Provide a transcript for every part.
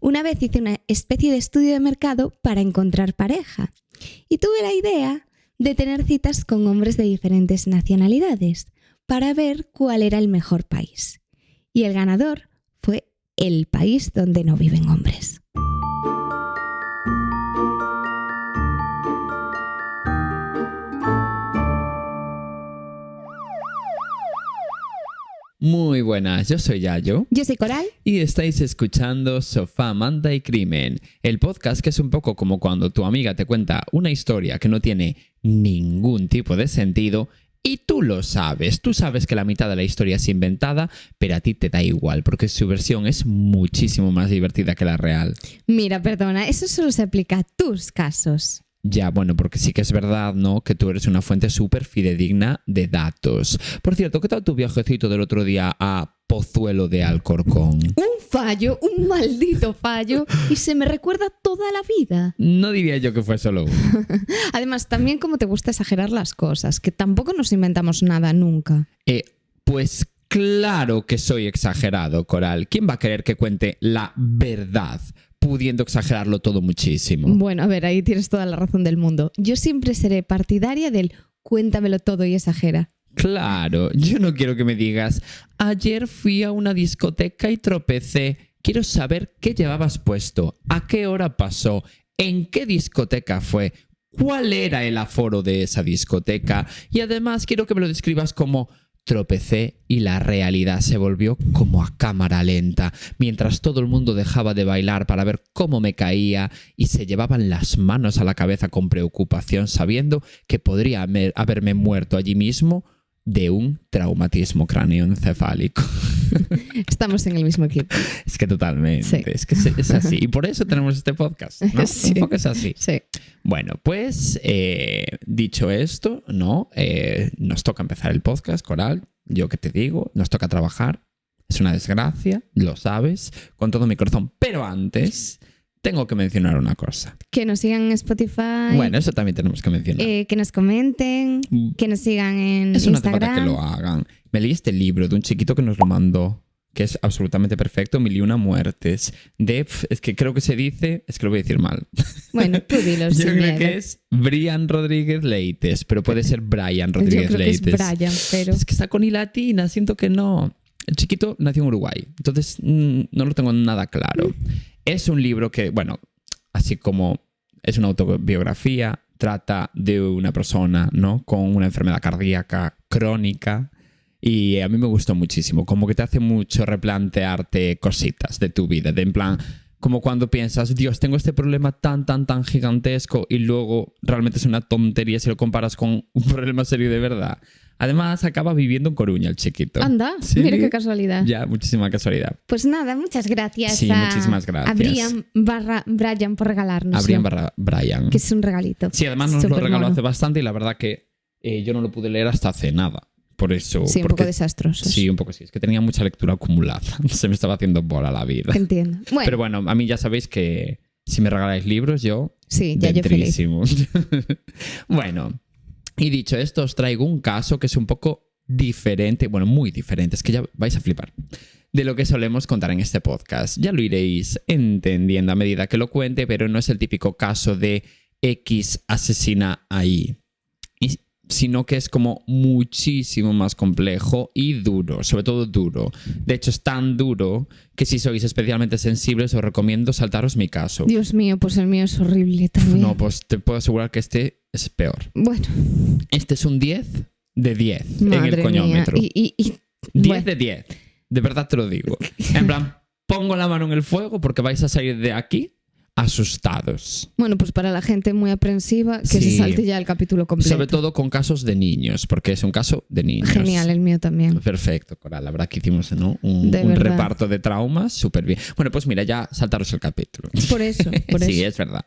Una vez hice una especie de estudio de mercado para encontrar pareja y tuve la idea de tener citas con hombres de diferentes nacionalidades para ver cuál era el mejor país. Y el ganador fue el país donde no viven hombres. Muy buenas, yo soy Yayo. Yo soy Coral. Y estáis escuchando Sofá, Manta y Crimen, el podcast que es un poco como cuando tu amiga te cuenta una historia que no tiene ningún tipo de sentido y tú lo sabes. Tú sabes que la mitad de la historia es inventada, pero a ti te da igual porque su versión es muchísimo más divertida que la real. Mira, perdona, eso solo se aplica a tus casos. Ya, bueno, porque sí que es verdad, ¿no? Que tú eres una fuente súper fidedigna de datos. Por cierto, ¿qué tal tu viajecito del otro día a Pozuelo de Alcorcón? Un maldito fallo, y se me recuerda toda la vida. No diría yo que fue solo uno. Además, también como te gusta exagerar las cosas, que tampoco nos inventamos nada nunca. Pues claro que soy exagerado, Coral. ¿Quién va a querer que cuente la verdad, pudiendo exagerarlo todo muchísimo? Bueno, a ver, ahí tienes toda la razón del mundo. Yo siempre seré partidaria del cuéntamelo todo y exagera. Claro, yo no quiero que me digas, ayer fui a una discoteca y tropecé. Quiero saber qué llevabas puesto, a qué hora pasó, en qué discoteca fue, cuál era el aforo de esa discoteca. Y además quiero que me lo describas como tropecé y la realidad se volvió como a cámara lenta, mientras todo el mundo dejaba de bailar para ver cómo me caía y se llevaban las manos a la cabeza con preocupación, sabiendo que podría haberme muerto allí mismo de un traumatismo cráneoencefálico. Estamos en el mismo equipo. Es que totalmente, sí. Es que es así. Y por eso tenemos este podcast, ¿no? Sí. Un poco es así. Sí. Bueno, pues dicho esto, ¿no? Nos toca empezar el podcast, Coral. Yo que te digo, nos toca trabajar. Es una desgracia, lo sabes, con todo mi corazón. Pero antes tengo que mencionar una cosa. Que nos sigan en Spotify. Bueno, eso también tenemos que mencionar. Que nos comenten, que nos sigan en Eso no Instagram. hace falta que lo hagan. Me leí este libro de un chiquito que nos lo mandó, que es absolutamente perfecto, 1001 muertes. Es que creo que se dice, es que lo voy a decir mal. Bueno, tú dilo. Yo creo que es Brian Rodríguez Leites, pero puede ser Brian Rodríguez Leites. Yo creo que es Brian, pero... Es que está con I latina, siento que no. El chiquito nació en Uruguay, entonces no lo tengo nada claro. Es un libro que, bueno, así como es una autobiografía, trata de una persona, ¿no? Con una enfermedad cardíaca crónica. Y a mí me gustó muchísimo, como que te hace mucho replantearte cositas de tu vida, de en plan, como cuando piensas, Dios, tengo este problema tan gigantesco y luego realmente es una tontería si lo comparas con un problema serio de verdad. Además, acaba viviendo en Coruña el chiquito. Anda, ¿Sí? Mira qué casualidad. Ya, muchísima casualidad. Pues nada, muchas gracias. Sí, muchísimas gracias. A Brian por regalarnos. Brian. Que es un regalito. Sí, además nos lo regaló mono. hace bastante y la verdad que yo no lo pude leer hasta hace nada. Por eso. Sí, un poco desastroso. Sí, un poco sí. Es que tenía mucha lectura acumulada. Se me estaba haciendo bola la vida. Entiendo. Bueno. Pero bueno, a mí ya sabéis que si me regaláis libros, yo... Sí, ya yo feliz. Bueno, y dicho esto, os traigo un caso que es un poco diferente. Bueno, muy diferente. Es que ya vais a flipar. De lo que solemos contar en este podcast. Ya lo iréis entendiendo a medida que lo cuente, pero no es el típico caso de X asesina a Y. Sino que es como muchísimo más complejo y duro, sobre todo duro. De hecho, es tan duro que si sois especialmente sensibles os recomiendo saltaros mi caso. Dios mío, pues el mío es horrible también. No, pues te puedo asegurar que este es peor. Bueno. Este es un 10 de 10 Madre en el coñómetro. Mía. 10 bueno. de 10. De verdad te lo digo. En plan, pongo la mano en el fuego porque vais a salir de aquí asustados. Bueno, pues para la gente muy aprensiva, que Sí. se salte ya el capítulo completo. Sobre todo con casos de niños, porque es un caso de niños. Genial, el mío también. Perfecto, Coral. La verdad que hicimos, ¿no? un reparto de traumas súper bien. Bueno, pues mira, ya saltaros el capítulo. Por eso. Sí, es verdad.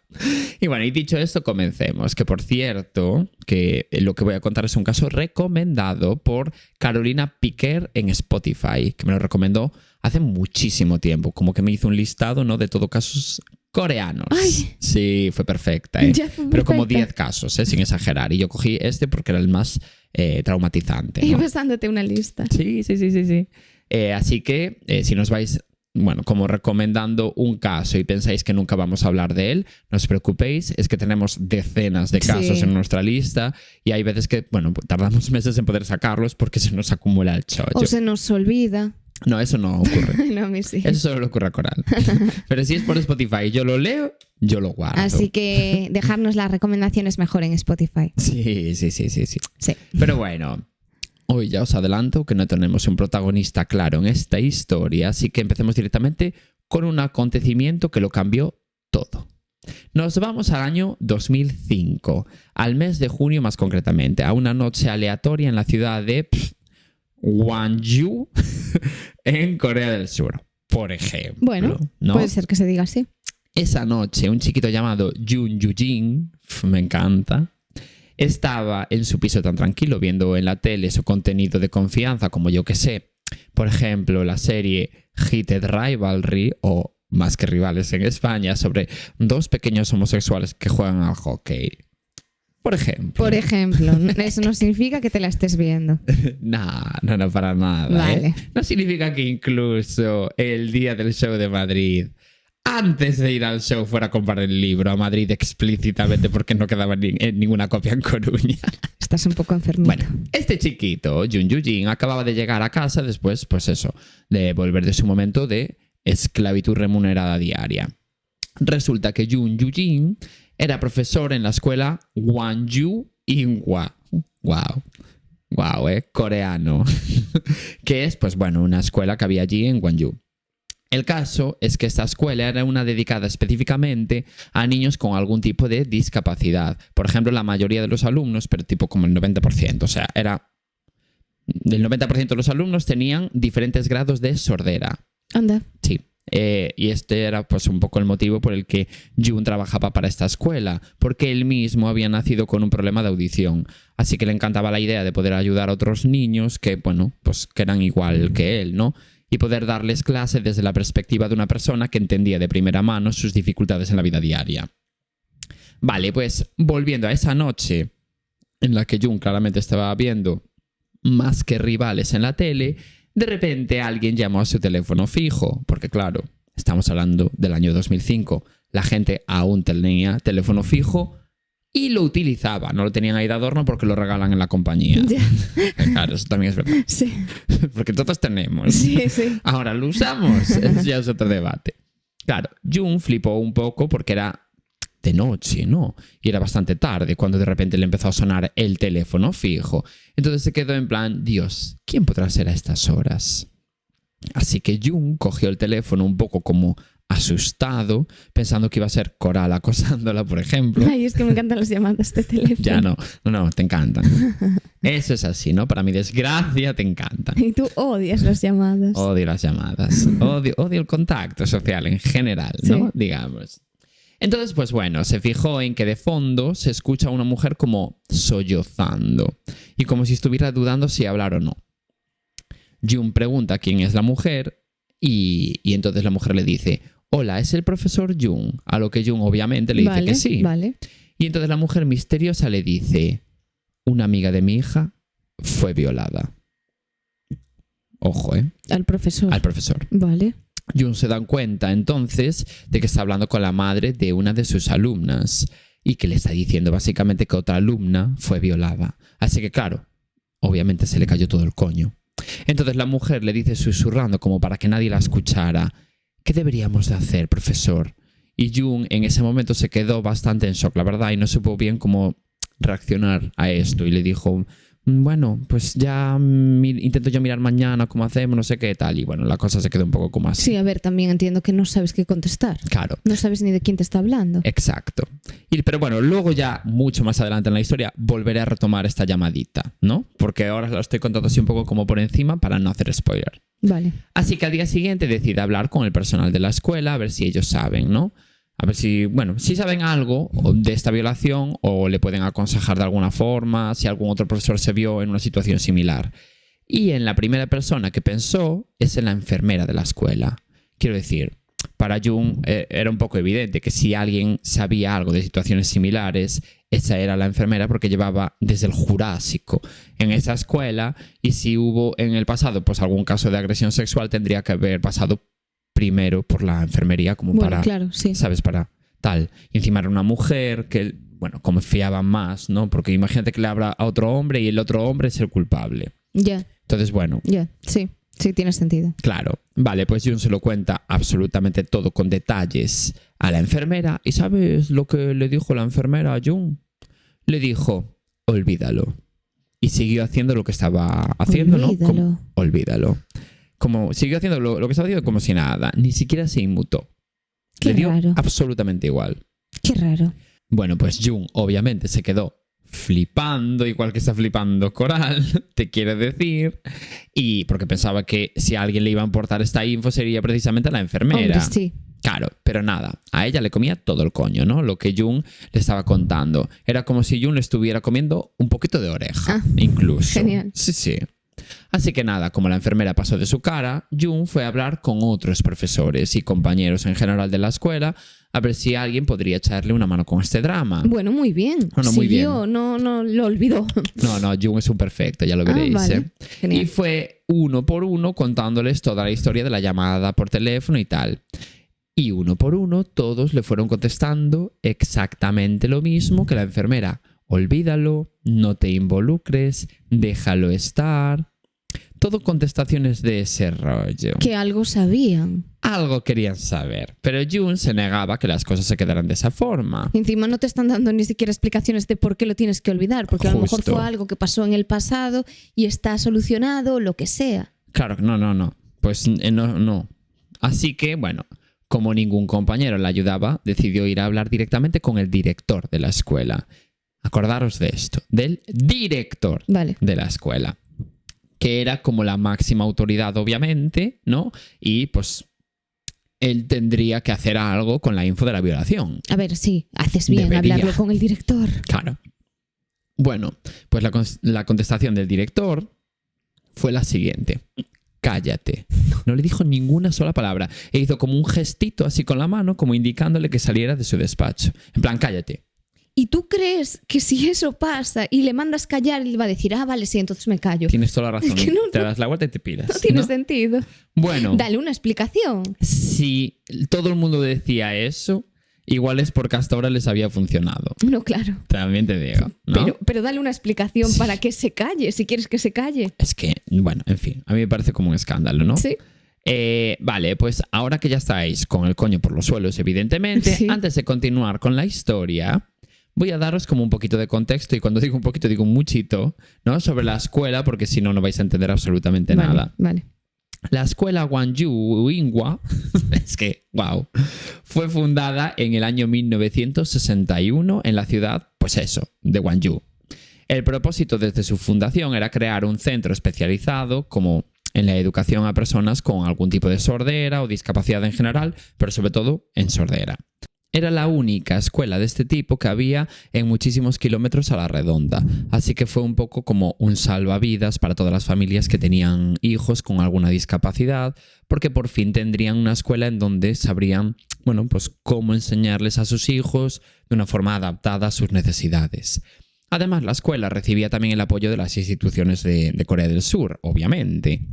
Y bueno, y dicho esto, comencemos. Que por cierto, que lo que voy a contar es un caso recomendado por Carolina Piquer en Spotify, que me lo recomendó hace muchísimo tiempo. Como que me hizo un listado, ¿no? De todo casos coreanos. Ay. Sí, fue perfecta, ¿eh? Pero como 10 casos, sin exagerar. Y yo cogí este porque era el más traumatizante, ¿no? Y pasándote una lista. Sí. Así que si nos vais bueno, como recomendando un caso y pensáis que nunca vamos a hablar de él, no os preocupéis, es que tenemos decenas de casos en nuestra lista y hay veces que, bueno, tardamos meses en poder sacarlos porque se nos acumula el chollo. O se nos olvida. No, eso no ocurre. No, a mí sí. Eso solo le ocurre a Coral. Pero si es por Spotify y yo lo leo, yo lo guardo. Así que dejarnos las recomendaciones mejor en Spotify. Sí. Sí. Pero bueno, hoy ya os adelanto que no tenemos un protagonista claro en esta historia, así que empecemos directamente con un acontecimiento que lo cambió todo. Nos vamos al año 2005, al mes de junio más concretamente, a una noche aleatoria en la ciudad de Gwangju, en Corea del Sur, por ejemplo. Bueno, ¿no? puede ser que se diga así. Esa noche, un chiquito llamado Jun Yujin, me encanta, estaba en su piso tan tranquilo viendo en la tele su contenido de confianza, como yo que sé, por ejemplo, la serie Heated Rivalry o Más que Rivales en España, sobre dos pequeños homosexuales que juegan al hockey. Por ejemplo. Por ejemplo, eso no significa que te la estés viendo. No, para nada. Vale. No significa que incluso el día del show de Madrid, antes de ir al show, fuera a comprar el libro a Madrid explícitamente porque no quedaba ninguna copia en Coruña. Estás un poco enfermito. Bueno, este chiquito, Jun Yujin, acababa de llegar a casa después, pues eso, de volver de su momento de esclavitud remunerada diaria. Resulta que Jun Yujin era profesor en la escuela Gwangju Inhwa. Wow, coreano. Que es, pues bueno, una escuela que había allí en Gwangju. El caso es que esta escuela era una dedicada específicamente a niños con algún tipo de discapacidad. Por ejemplo, la mayoría de los alumnos, pero tipo como el 90%, o sea, era... El 90% de los alumnos tenían diferentes grados de sordera. Anda. Sí. Y este era pues un poco el motivo por el que Jun trabajaba para esta escuela, porque él mismo había nacido con un problema de audición, así que le encantaba la idea de poder ayudar a otros niños que, bueno, pues que eran igual que él, ¿no? Y poder darles clase desde la perspectiva de una persona que entendía de primera mano sus dificultades en la vida diaria. Vale, pues volviendo a esa noche en la que Jun claramente estaba viendo Más que Rivales en la tele, de repente alguien llamó a su teléfono fijo, porque claro, estamos hablando del año 2005, la gente aún tenía teléfono fijo y lo utilizaba, no lo tenían ahí de adorno porque lo regalan en la compañía. Ya. Claro, eso también es verdad. Sí. Porque todos tenemos. Sí. Ahora, ¿lo usamos? Eso ya es otro debate. Claro, Jun flipó un poco porque era de noche, ¿no? Y era bastante tarde cuando de repente le empezó a sonar el teléfono fijo. Entonces se quedó en plan, Dios, ¿quién podrá ser a estas horas? Así que Jun cogió el teléfono un poco como asustado, pensando que iba a ser Coral acosándola, por ejemplo. Ay, es que me encantan las llamadas de teléfono. Ya no, te encantan. Eso es así, ¿no? Para mi desgracia, te encantan. Y tú odias las llamadas. Odio las llamadas. Odio el contacto social en general, ¿no? Sí. Digamos. Entonces, pues bueno, se fijó en que de fondo se escucha a una mujer como sollozando y como si estuviera dudando si hablar o no. Jun pregunta quién es la mujer y entonces la mujer le dice, hola, ¿es el profesor Jun? A lo que Jun obviamente le dice que sí. Vale. Y entonces la mujer misteriosa le dice, una amiga de mi hija fue violada. Ojo, Al profesor. Al profesor. Vale. Jun se da cuenta entonces de que está hablando con la madre de una de sus alumnas y que le está diciendo básicamente que otra alumna fue violada. Así que claro, obviamente se le cayó todo el coño. Entonces la mujer le dice susurrando como para que nadie la escuchara, ¿qué deberíamos de hacer, profesor? Y Jun en ese momento se quedó bastante en shock, la verdad, y no supo bien cómo reaccionar a esto y le dijo, bueno, pues ya intento yo mirar mañana cómo hacemos, no sé qué tal. Y bueno, la cosa se quedó un poco como así. Sí, a ver, también entiendo que no sabes qué contestar. Claro. No sabes ni de quién te está hablando. Exacto. Pero bueno, luego ya mucho más adelante en la historia volveré a retomar esta llamadita, ¿no? Porque ahora la estoy contando así un poco como por encima para no hacer spoiler. Vale. Así que al día siguiente decide hablar con el personal de la escuela a ver si ellos saben, ¿no? A ver si, bueno, si saben algo de esta violación o le pueden aconsejar de alguna forma, si algún otro profesor se vio en una situación similar. Y en la primera persona que pensó es en la enfermera de la escuela. Quiero decir, para Jun era un poco evidente que si alguien sabía algo de situaciones similares, esa era la enfermera porque llevaba desde el Jurásico en esa escuela y si hubo en el pasado pues algún caso de agresión sexual tendría que haber pasado primero por la enfermería como Bueno, para, claro, sí. ¿sabes? Para tal. Y encima era una mujer que, bueno, confiaban más, ¿no? Porque imagínate que le habla a otro hombre y el otro hombre es el culpable. Ya, Entonces, bueno, sí. Sí, tiene sentido. claro. Vale, pues Jun se lo cuenta absolutamente todo con detalles a la enfermera. ¿Y sabes lo que le dijo la enfermera a Jun? Le dijo, olvídalo. Y siguió haciendo lo que estaba haciendo, Olvídalo. ¿no? Olvídalo. Como siguió haciendo lo que estaba haciendo como si nada. Ni siquiera se inmutó. Qué Le dio raro. absolutamente igual. Qué raro. Bueno, pues Jun obviamente se quedó flipando, igual que está flipando Coral, te quiere decir, y porque pensaba que si a alguien le iba a importar esta info sería precisamente a la enfermera. Hombre, sí. Claro, pero nada, a ella le comía todo el coño, ¿no? Lo que Jun le estaba contando. Era como si Jun le estuviera comiendo un poquito de oreja, incluso. Genial. Sí, sí. Así que nada, como la enfermera pasó de su cara, Jun fue a hablar con otros profesores y compañeros en general de la escuela a ver si alguien podría echarle una mano con este drama. Bueno, muy bien. No, muy Siguió, bien. no lo olvidó. No, Jun es un perfecto, ya lo veréis. Vale. Genial. Y fue uno por uno contándoles toda la historia de la llamada por teléfono y tal. Y uno por uno todos le fueron contestando exactamente lo mismo que la enfermera. Olvídalo, no te involucres, déjalo estar. Todo contestaciones de ese rollo. Que algo sabían. Algo querían saber, pero Jun se negaba a que las cosas se quedaran de esa forma. Encima no te están dando ni siquiera explicaciones de por qué lo tienes que olvidar, porque a lo mejor Justo. fue algo que pasó en el pasado y está solucionado, lo que sea. Claro, no. Pues no. Así que, bueno, como ningún compañero la ayudaba, decidió ir a hablar directamente con el director de la escuela. Acordaros de esto, del director Vale. de la escuela, que era como la máxima autoridad, obviamente, ¿no? Y pues él tendría que hacer algo con la info de la violación. A ver, sí, haces bien Debería. hablarlo con el director. Claro. Bueno, pues la contestación del director fue la siguiente. Cállate. No le dijo ninguna sola palabra. E hizo como un gestito así con la mano, como indicándole que saliera de su despacho. En plan, cállate. ¿Y tú crees que si eso pasa y le mandas callar, él va a decir, vale, sí, entonces me callo? Tienes toda la razón. Es que no, te das la vuelta y te piras. No tiene ¿no? sentido. Bueno, Dale una explicación. si todo el mundo decía eso, igual es porque hasta ahora les había funcionado. No, claro. También te digo, ¿no? Pero dale una explicación para que se calle, si quieres que se calle. Es que, bueno, en fin, a mí me parece como un escándalo, ¿no? Sí. Vale, pues ahora que ya estáis con el coño por los suelos, evidentemente, Sí. antes de continuar con la historia, voy a daros como un poquito de contexto, y cuando digo un poquito digo un muchito, ¿no? Sobre la escuela, porque si no, no vais a entender absolutamente nada. Vale. La escuela Gwangju Inghua, es que, wow, fue fundada en el año 1961 en la ciudad, pues eso, de Gwangju. El propósito desde su fundación era crear un centro especializado como en la educación a personas con algún tipo de sordera o discapacidad en general, pero sobre todo en sordera. Era la única escuela de este tipo que había en muchísimos kilómetros a la redonda, así que fue un poco como un salvavidas para todas las familias que tenían hijos con alguna discapacidad, porque por fin tendrían una escuela en donde sabrían, bueno, pues cómo enseñarles a sus hijos de una forma adaptada a sus necesidades. Además, la escuela recibía también el apoyo de las instituciones de Corea del Sur, obviamente.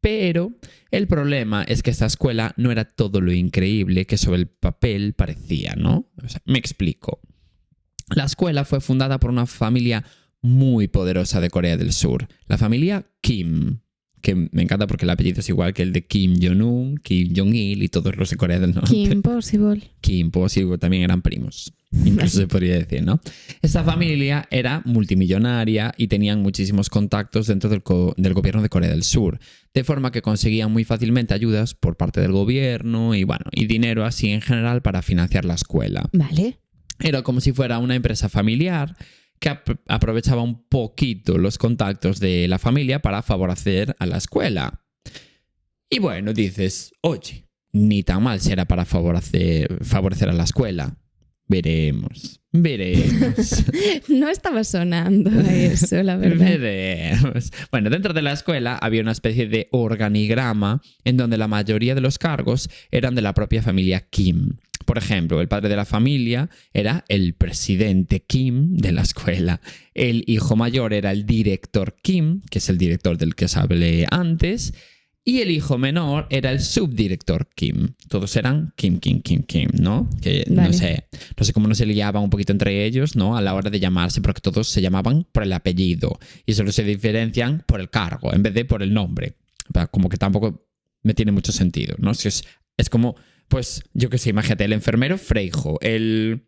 Pero el problema es que esta escuela no era todo lo increíble que sobre el papel parecía, ¿no? O sea, me explico. La escuela fue fundada por una familia muy poderosa de Corea del Sur, la familia Kim, que me encanta porque el apellido es igual que el de Kim Jong-un, Kim Jong-il y todos los de Corea del Norte. Kim Possible. Kim Possible también eran primos, incluso se podría decir, ¿no? Esta familia era multimillonaria y tenían muchísimos contactos dentro del gobierno de Corea del Sur, de forma que conseguían muy fácilmente ayudas por parte del gobierno y, bueno, y dinero así en general para financiar la escuela. Vale. Era como si fuera una empresa familiar que aprovechaba un poquito los contactos de la familia para favorecer a la escuela. Y bueno, dices, oye, ni tan mal será para favorecer a la escuela. Veremos. No estaba sonando a eso, la verdad. Veremos. Bueno, dentro de la escuela había una especie de organigrama en donde la mayoría de los cargos eran de la propia familia Kim. Por ejemplo, el padre de la familia era el presidente Kim de la escuela. El hijo mayor era el director Kim, que es el director del que os hablé antes. Y el hijo menor era el subdirector Kim. Todos eran Kim, ¿no? Que Vale. no sé cómo no se liaban un poquito entre ellos, ¿no? A la hora de llamarse, porque todos se llamaban por el apellido y solo se diferencian por el cargo en vez de por el nombre. Como que tampoco me tiene mucho sentido, ¿no? Si es como, pues, yo qué sé, imagínate, el enfermero, Freijo, el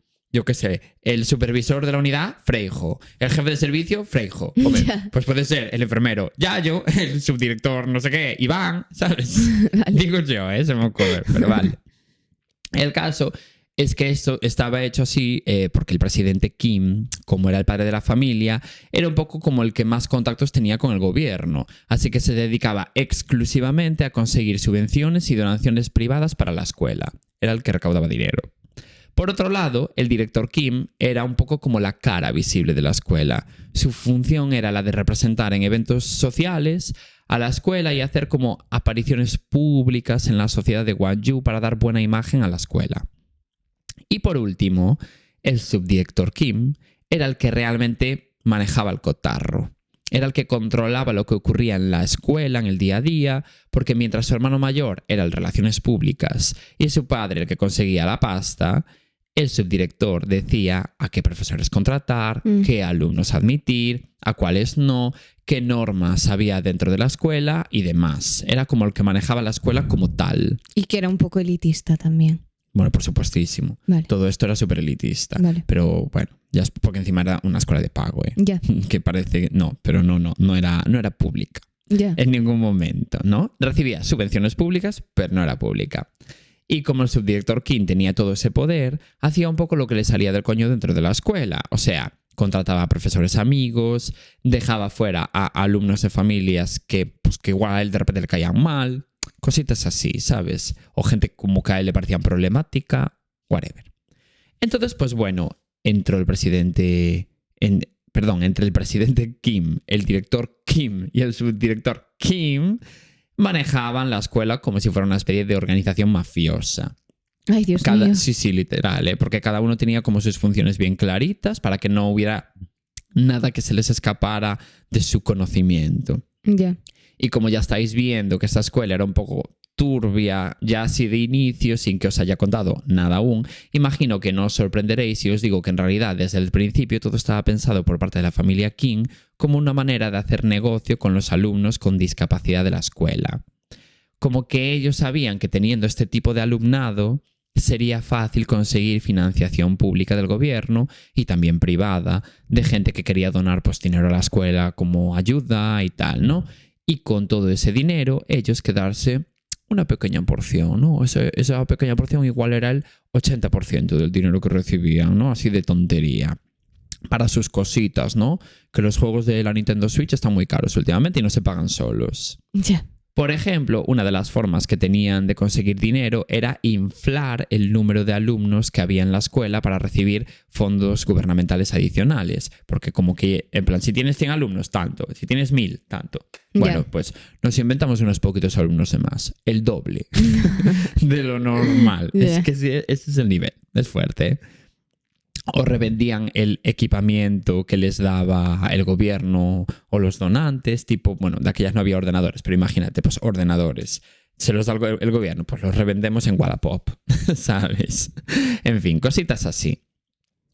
supervisor de la unidad, Freijo. El jefe de servicio, Freijo. Hombre, pues puede ser el enfermero, Yayo, el subdirector, no sé qué, Iván, ¿sabes? Vale. Digo yo, se me ocurre, pero vale. El caso es que esto estaba hecho así porque el presidente Kim, como era el padre de la familia, era un poco como el que más contactos tenía con el gobierno. Así que se dedicaba exclusivamente a conseguir subvenciones y donaciones privadas para la escuela. Era el que recaudaba dinero. Por otro lado, el director Kim era un poco como la cara visible de la escuela. Su función era la de representar en eventos sociales a la escuela y hacer como apariciones públicas en la sociedad de Gwangju para dar buena imagen a la escuela. Y por último, el subdirector Kim era el que realmente manejaba el cotarro. Era el que controlaba lo que ocurría en la escuela, en el día a día, porque mientras su hermano mayor era el Relaciones Públicas y su padre el que conseguía la pasta, el subdirector decía a qué profesores contratar, qué alumnos admitir, a cuáles no, qué normas había dentro de la escuela y demás. Era como el que manejaba la escuela como tal. Y que era un poco elitista también. Bueno, por supuestísimo. Vale. Todo esto era súper elitista. Vale. Pero bueno, ya es porque encima era una escuela de pago, Ya. Que parece... No, pero no era pública. Ya. En ningún momento, ¿no? Recibía subvenciones públicas, pero no era pública. Y como el subdirector Kim tenía todo ese poder, hacía un poco lo que le salía del coño dentro de la escuela. O sea, contrataba a profesores amigos, dejaba fuera a alumnos de familias que igual a él de repente le caían mal, cositas así, ¿sabes? O gente como que a él le parecían problemática, whatever. Entonces, pues bueno, entre el presidente Kim, el director Kim y el subdirector Kim manejaban la escuela como si fuera una especie de organización mafiosa. Ay, Dios mío. Sí, literal, porque cada uno tenía como sus funciones bien claritas para que no hubiera nada que se les escapara de su conocimiento. Ya. Y como ya estáis viendo que esta escuela era un poco turbia, ya así de inicio, sin que os haya contado nada aún, imagino que no os sorprenderéis si os digo que en realidad desde el principio todo estaba pensado por parte de la familia Kim como una manera de hacer negocio con los alumnos con discapacidad de la escuela. Como que ellos sabían que teniendo este tipo de alumnado sería fácil conseguir financiación pública del gobierno y también privada de gente que quería donar pues dinero a la escuela como ayuda y tal, ¿no? Y con todo ese dinero ellos quedarse una pequeña porción, ¿no? Esa pequeña porción igual era el 80% del dinero que recibían, ¿no? Así de tontería. Para sus cositas, ¿no? Que los juegos de la Nintendo Switch están muy caros últimamente y no se pagan solos. Ya. Por ejemplo, una de las formas que tenían de conseguir dinero era inflar el número de alumnos que había en la escuela para recibir fondos gubernamentales adicionales. Porque como que, en plan, si tienes 100 alumnos, tanto. Si tienes 1000, tanto. Bueno, pues nos inventamos unos poquitos alumnos de más. El doble de lo normal. Es que ese es el nivel. Es fuerte, ¿eh? O revendían el equipamiento que les daba el gobierno o los donantes, tipo, bueno, de aquellas no había ordenadores, pero imagínate, pues ordenadores. Se los da el gobierno, pues los revendemos en Wallapop, ¿sabes? En fin, cositas así.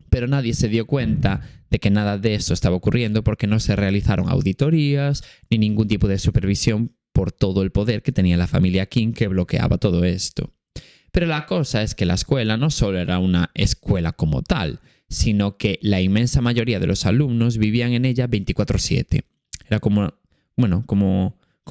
Pero nadie se dio cuenta de que nada de eso estaba ocurriendo porque no se realizaron auditorías ni ningún tipo de supervisión por todo el poder que tenía la familia Kim que bloqueaba todo esto. Pero la cosa es que la escuela no solo era una escuela como tal, sino que la inmensa mayoría de los alumnos vivían en ella 24/7. Era como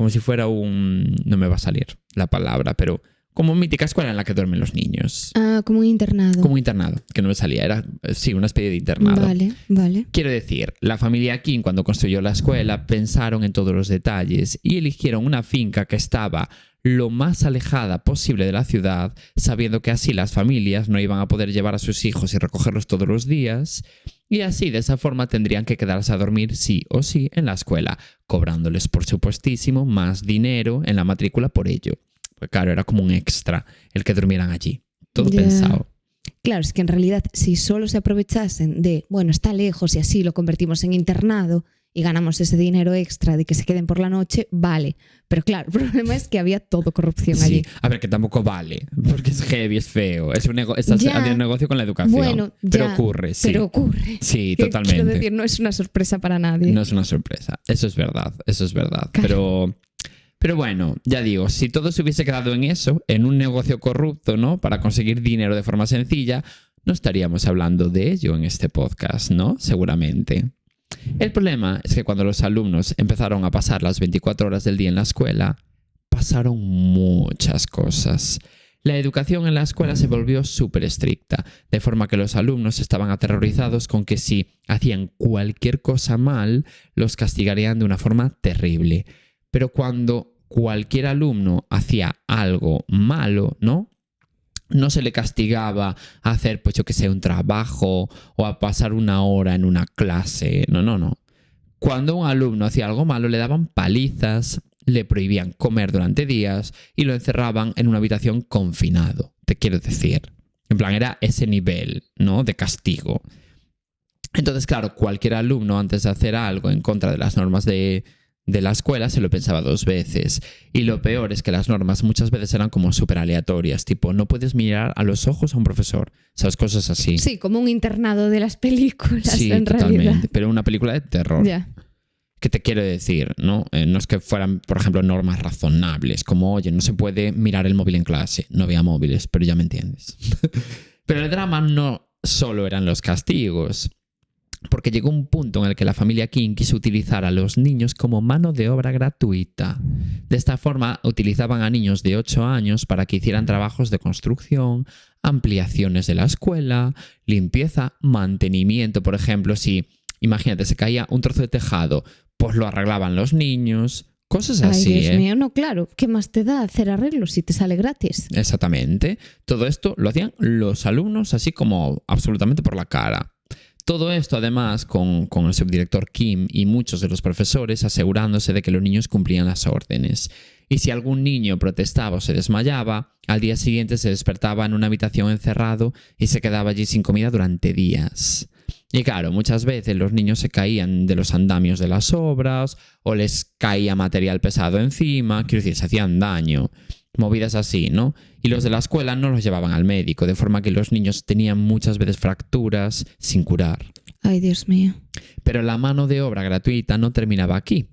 si fuera un... No me va a salir la palabra, pero como mítica escuela en la que duermen los niños. Ah, como un internado. Como un internado, que no me salía. Era, sí, una especie de internado. Vale. Quiero decir, la familia Kim, cuando construyó la escuela, pensaron en todos los detalles y eligieron una finca que estaba lo más alejada posible de la ciudad, sabiendo que así las familias no iban a poder llevar a sus hijos y recogerlos todos los días, y así de esa forma tendrían que quedarse a dormir sí o sí en la escuela, cobrándoles por supuestísimo más dinero en la matrícula por ello. Pues claro, era como un extra el que durmieran allí. Todo pensado. Claro, es que en realidad si solo se aprovechasen de, bueno, está lejos y así lo convertimos en internado, y ganamos ese dinero extra de que se queden por la noche, vale. Pero claro, el problema es que había todo corrupción allí. Sí, a ver, que tampoco vale, porque es heavy, es feo. Estás haciendo un negocio con la educación. Bueno, pero ocurre, sí. Pero ocurre. Sí, totalmente. Quiero decir, no es una sorpresa para nadie. No es una sorpresa, eso es verdad. Claro. Pero bueno, ya digo, si todo se hubiese quedado en eso, en un negocio corrupto, ¿no? Para conseguir dinero de forma sencilla, no estaríamos hablando de ello en este podcast, ¿no? Seguramente. El problema es que cuando los alumnos empezaron a pasar las 24 horas del día en la escuela, pasaron muchas cosas. La educación en la escuela se volvió súper estricta, de forma que los alumnos estaban aterrorizados con que si hacían cualquier cosa mal, los castigarían de una forma terrible. Pero cuando cualquier alumno hacía algo malo, ¿no? No se le castigaba a hacer, pues yo que sé, un trabajo o a pasar una hora en una clase. No. Cuando un alumno hacía algo malo, le daban palizas, le prohibían comer durante días y lo encerraban en una habitación confinado. Te quiero decir. En plan, era ese nivel, ¿no? De castigo. Entonces, claro, cualquier alumno antes de hacer algo en contra de las normas de la escuela se lo pensaba 2 veces. Y lo peor es que las normas muchas veces eran como súper aleatorias, tipo, no puedes mirar a los ojos a un profesor, ¿sabes? Cosas así. Sí, como un internado de las películas, sí, en totalmente, realidad. pero una película de terror. Ya. ¿Qué te quiero decir? ¿No? No es que fueran, por ejemplo, normas razonables, como, oye, no se puede mirar el móvil en clase. No había móviles, pero ya me entiendes. Pero el drama no solo eran los castigos, porque llegó un punto en el que la familia King quiso utilizar a los niños como mano de obra gratuita. De esta forma, utilizaban a niños de 8 años para que hicieran trabajos de construcción, ampliaciones de la escuela, limpieza, mantenimiento. Por ejemplo, si, imagínate, se caía un trozo de tejado, pues lo arreglaban los niños. Cosas así, Ay, Dios mío, no, claro. ¿Qué más te da hacer arreglos si te sale gratis? Exactamente. Todo esto lo hacían los alumnos así como absolutamente por la cara. Todo esto, además, con el subdirector Kim y muchos de los profesores asegurándose de que los niños cumplían las órdenes. Y si algún niño protestaba o se desmayaba, al día siguiente se despertaba en una habitación encerrado y se quedaba allí sin comida durante días. Y claro, muchas veces los niños se caían de los andamios de las obras o les caía material pesado encima, quiero decir, se hacían daño. Movidas así, ¿no? Y los de la escuela no los llevaban al médico, de forma que los niños tenían muchas veces fracturas sin curar. Ay, Dios mío. Pero la mano de obra gratuita no terminaba aquí,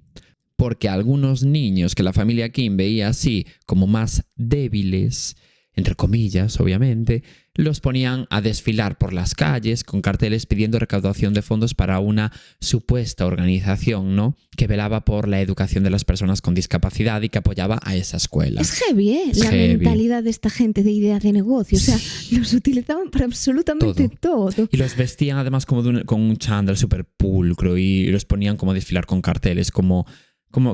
porque algunos niños que la familia Kim veía así como más débiles, entre comillas, obviamente, los ponían a desfilar por las calles con carteles pidiendo recaudación de fondos para una supuesta organización, ¿no? Que velaba por la educación de las personas con discapacidad y que apoyaba a esa escuela. Es heavy, ¿eh? La mentalidad de esta gente de idea de negocio. O sea, los utilizaban para absolutamente todo. Y los vestían además como con un chándal súper pulcro y los ponían como a desfilar con carteles, como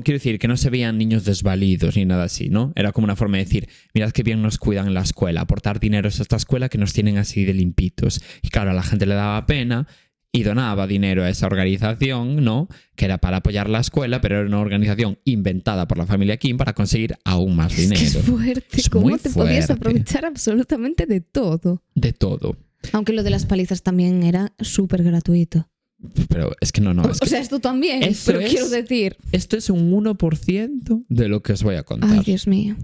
quiero decir, que no se veían niños desvalidos ni nada así, ¿no? Era como una forma de decir, mirad qué bien nos cuidan en la escuela, aportar dinero a esta escuela que nos tienen así de limpitos. Y claro, a la gente le daba pena y donaba dinero a esa organización, ¿no? Que era para apoyar la escuela, pero era una organización inventada por la familia Kim para conseguir aún más dinero. Es que es fuerte. Es ¿Cómo muy te podías fuerte. aprovechar absolutamente de todo? De todo. Aunque lo de las palizas también era súper gratuito. Pero es que no. O sea, esto también, pero quiero decir... Esto es un 1% de lo que os voy a contar. Ay, Dios mío.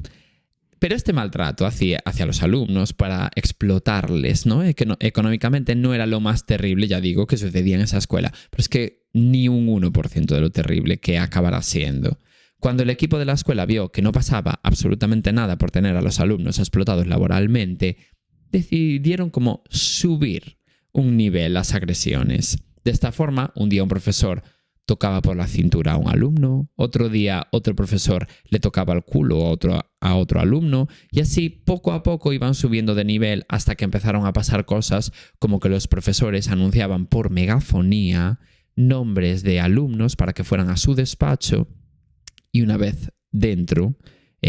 Pero este maltrato hacia los alumnos para explotarles, ¿no? Económicamente no era lo más terrible, ya digo, que sucedía en esa escuela. Pero es que ni un 1% de lo terrible que acabará siendo. Cuando el equipo de la escuela vio que no pasaba absolutamente nada por tener a los alumnos explotados laboralmente, decidieron como subir un nivel las agresiones. De esta forma, un día un profesor tocaba por la cintura a un alumno, otro día otro profesor le tocaba el culo a otro alumno y así poco a poco iban subiendo de nivel hasta que empezaron a pasar cosas como que los profesores anunciaban por megafonía nombres de alumnos para que fueran a su despacho y una vez dentro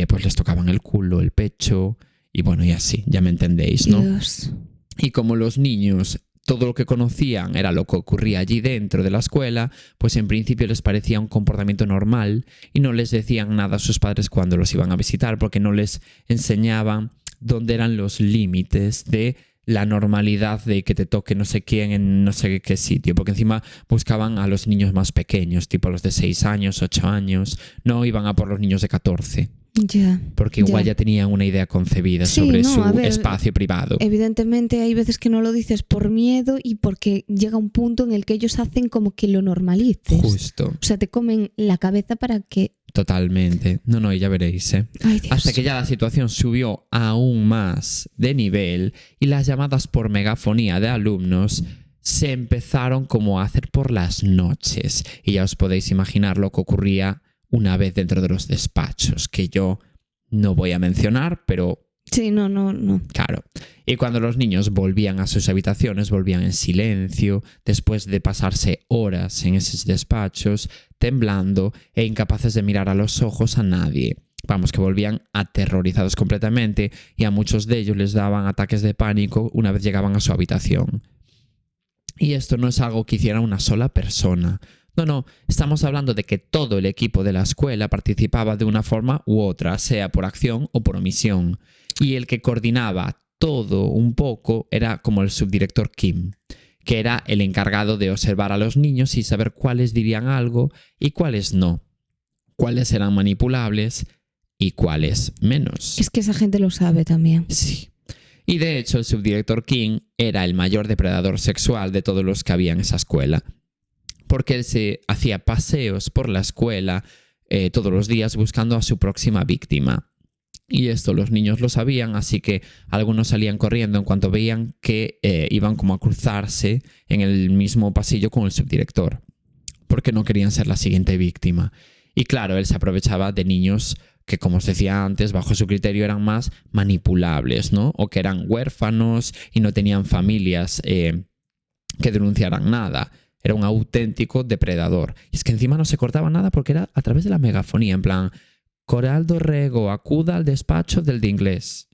pues les tocaban el culo, el pecho y bueno, y así, ya me entendéis, ¿no? Dios. Y como los niños todo lo que conocían era lo que ocurría allí dentro de la escuela, pues en principio les parecía un comportamiento normal y no les decían nada a sus padres cuando los iban a visitar porque no les enseñaban dónde eran los límites de la normalidad de que te toque no sé quién en no sé qué sitio, porque encima buscaban a los niños más pequeños, tipo los de 6 años, 8 años, no iban a por los niños de 14. Ya. Porque igual ya tenían una idea concebida sobre su espacio privado. Evidentemente hay veces que no lo dices por miedo y porque llega un punto en el que ellos hacen como que lo normalices. Justo. O sea, te comen la cabeza para que... Totalmente. No, y ya veréis, ¿eh? Ay, Dios. Hasta que ya la situación subió aún más de nivel y las llamadas por megafonía de alumnos se empezaron como a hacer por las noches. Y ya os podéis imaginar lo que ocurría una vez dentro de los despachos, que yo no voy a mencionar, pero... Sí, no. Claro. Y cuando los niños volvían a sus habitaciones, volvían en silencio, después de pasarse horas en esos despachos, temblando e incapaces de mirar a los ojos a nadie. Vamos, que volvían aterrorizados completamente y a muchos de ellos les daban ataques de pánico una vez llegaban a su habitación. Y esto no es algo que hiciera una sola persona. No, estamos hablando de que todo el equipo de la escuela participaba de una forma u otra, sea por acción o por omisión. Y el que coordinaba todo un poco era como el subdirector Kim, que era el encargado de observar a los niños y saber cuáles dirían algo y cuáles no, cuáles eran manipulables y cuáles menos. Es que esa gente lo sabe también. Sí. Y de hecho el subdirector Kim era el mayor depredador sexual de todos los que había en esa escuela, porque él se hacía paseos por la escuela todos los días buscando a su próxima víctima. Y esto los niños lo sabían, así que algunos salían corriendo en cuanto veían que iban como a cruzarse en el mismo pasillo con el subdirector, porque no querían ser la siguiente víctima. Y claro, él se aprovechaba de niños que, como os decía antes, bajo su criterio eran más manipulables, ¿no? O que eran huérfanos y no tenían familias que denunciaran nada. Era un auténtico depredador. Y es que encima no se cortaba nada porque era a través de la megafonía, en plan, Coraldo Rego, acuda al despacho del de inglés.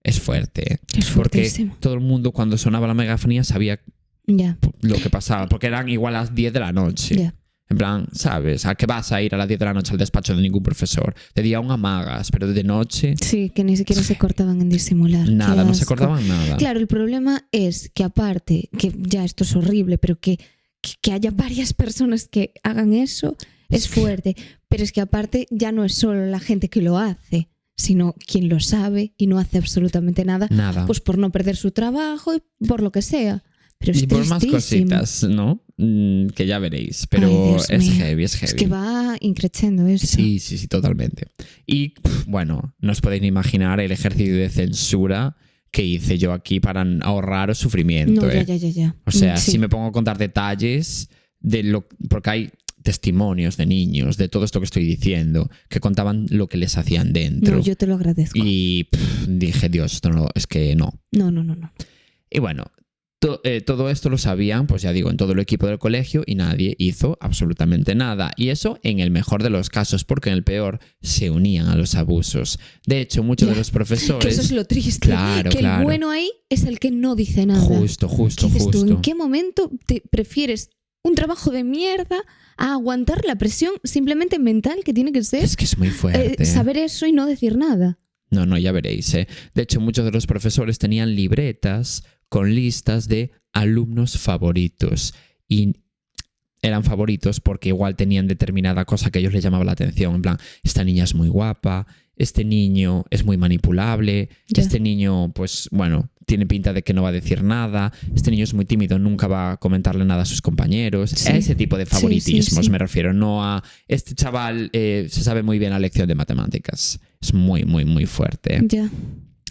Es fuerte, ¿eh? Es fuertísimo. Porque todo el mundo cuando sonaba la megafonía sabía lo que pasaba, porque eran igual a las 10 de la noche. Yeah. En plan, ¿sabes? ¿A qué vas a ir a las 10 de la noche al despacho de ningún profesor? De día aún amagas, pero de noche... Sí, que ni siquiera se cortaban en disimular. Nada, no se cortaban nada. Claro, el problema es que aparte, que ya esto es horrible, pero que haya varias personas que hagan eso es fuerte. Pero es que aparte ya no es solo la gente que lo hace, sino quien lo sabe y no hace absolutamente nada. Pues por no perder su trabajo y por lo que sea. Pero es y por más cositas, ¿no? Que ya veréis. Pero es heavy, es heavy. Es que va increciendo eso. Sí, totalmente. Y bueno, no os podéis ni imaginar el ejercicio de censura que hice yo aquí para ahorraros sufrimiento. No, ya. O sea, si me pongo a contar detalles de lo... Porque hay testimonios de niños, de todo esto que estoy diciendo, que contaban lo que les hacían dentro. No, yo te lo agradezco. Y dije, Dios, esto no, es que no. No. Y bueno... todo esto lo sabían, pues ya digo, en todo el equipo del colegio y nadie hizo absolutamente nada. Y eso en el mejor de los casos, porque en el peor se unían a los abusos. De hecho, muchos de los profesores... Que eso es lo triste. Claro. El bueno ahí es el que no dice nada. Justo. ¿Qué dices tú? ¿En qué momento te prefieres un trabajo de mierda a aguantar la presión simplemente mental que tiene que ser? Es que es muy fuerte. Saber eso y no decir nada. No, ya veréis, ¿eh? De hecho, muchos de los profesores tenían libretas con listas de alumnos favoritos y eran favoritos porque igual tenían determinada cosa que a ellos les llamaba la atención, en plan, esta niña es muy guapa, este niño es muy manipulable, este niño, pues bueno, tiene pinta de que no va a decir nada, este niño es muy tímido, nunca va a comentarle nada a sus compañeros. A ese tipo de favoritismos me refiero, no a este chaval se sabe muy bien la lección de matemáticas. Es muy, muy, muy fuerte.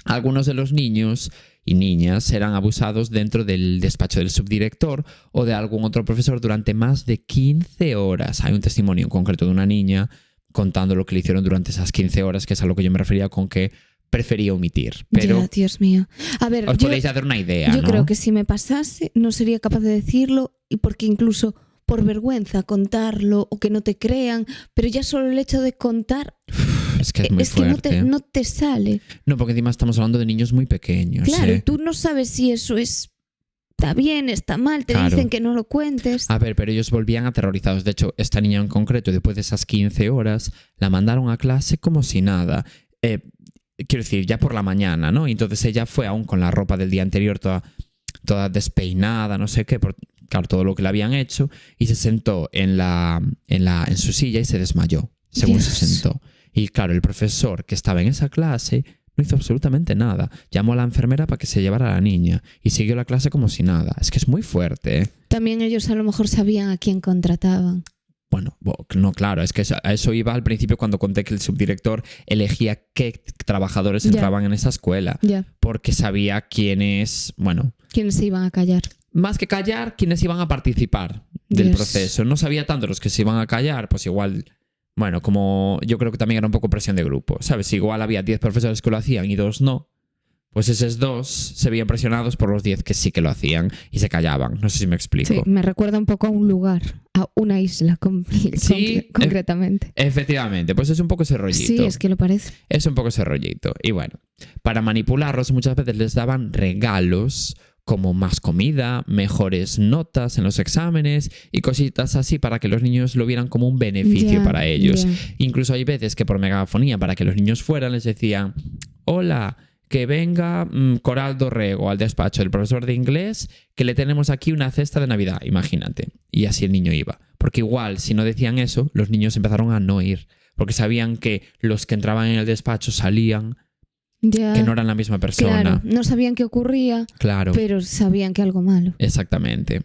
Algunos de los niños y niñas eran abusados dentro del despacho del subdirector o de algún otro profesor durante más de 15 horas. Hay un testimonio en concreto de una niña contando lo que le hicieron durante esas 15 horas, que es a lo que yo me refería con que prefería omitir. Pero Dios mío. A ver, os podéis hacer una idea, yo creo que si me pasase no sería capaz de decirlo, y porque incluso por vergüenza contarlo o que no te crean, pero ya solo el hecho de contar... Es que es muy fuerte. Que no te sale. No, porque encima estamos hablando de niños muy pequeños. Claro, tú no sabes si eso está bien, está mal, te dicen que no lo cuentes. A ver, pero ellos volvían aterrorizados. De hecho, esta niña en concreto, después de esas 15 horas, la mandaron a clase como si nada. quiero decir, ya por la mañana, ¿no? Y entonces ella fue aún con la ropa del día anterior toda despeinada, no sé qué, por, claro, todo lo que le habían hecho, y se sentó en su silla y se desmayó, según Dios. se sentó. Y claro, el profesor que estaba en esa clase no hizo absolutamente nada. Llamó a la enfermera para que se llevara a la niña y siguió la clase como si nada. Es que es muy fuerte, ¿eh? También ellos a lo mejor sabían a quién contrataban. Bueno, no, claro, es que a eso iba al principio cuando conté que el subdirector elegía qué trabajadores entraban en esa escuela. Porque sabía quiénes, bueno... ¿Quiénes se iban a callar? Más que callar, quiénes iban a participar del proceso. No sabía tanto los que se iban a callar, pues igual... Bueno, como yo creo que también era un poco presión de grupo, ¿sabes? Igual había 10 profesores que lo hacían y 2 no. Pues esos 2 se veían presionados por los 10 que sí que lo hacían y se callaban. No sé si me explico. Sí, me recuerda un poco a un lugar, a una isla concretamente. Efectivamente, pues es un poco ese rollito. Sí, es que lo parece. Es un poco ese rollito. Y bueno, para manipularlos muchas veces les daban regalos como más comida, mejores notas en los exámenes y cositas así para que los niños lo vieran como un beneficio para ellos. Incluso hay veces que por megafonía, para que los niños fueran, les decían: hola, que venga Coral Dorrego al despacho del profesor de inglés, que le tenemos aquí una cesta de Navidad, imagínate. Y así el niño iba. Porque igual, si no decían eso, los niños empezaron a no ir. Porque sabían que los que entraban en el despacho salían, que no eran la misma persona. Claro, no sabían qué ocurría, pero sabían que algo malo. Exactamente.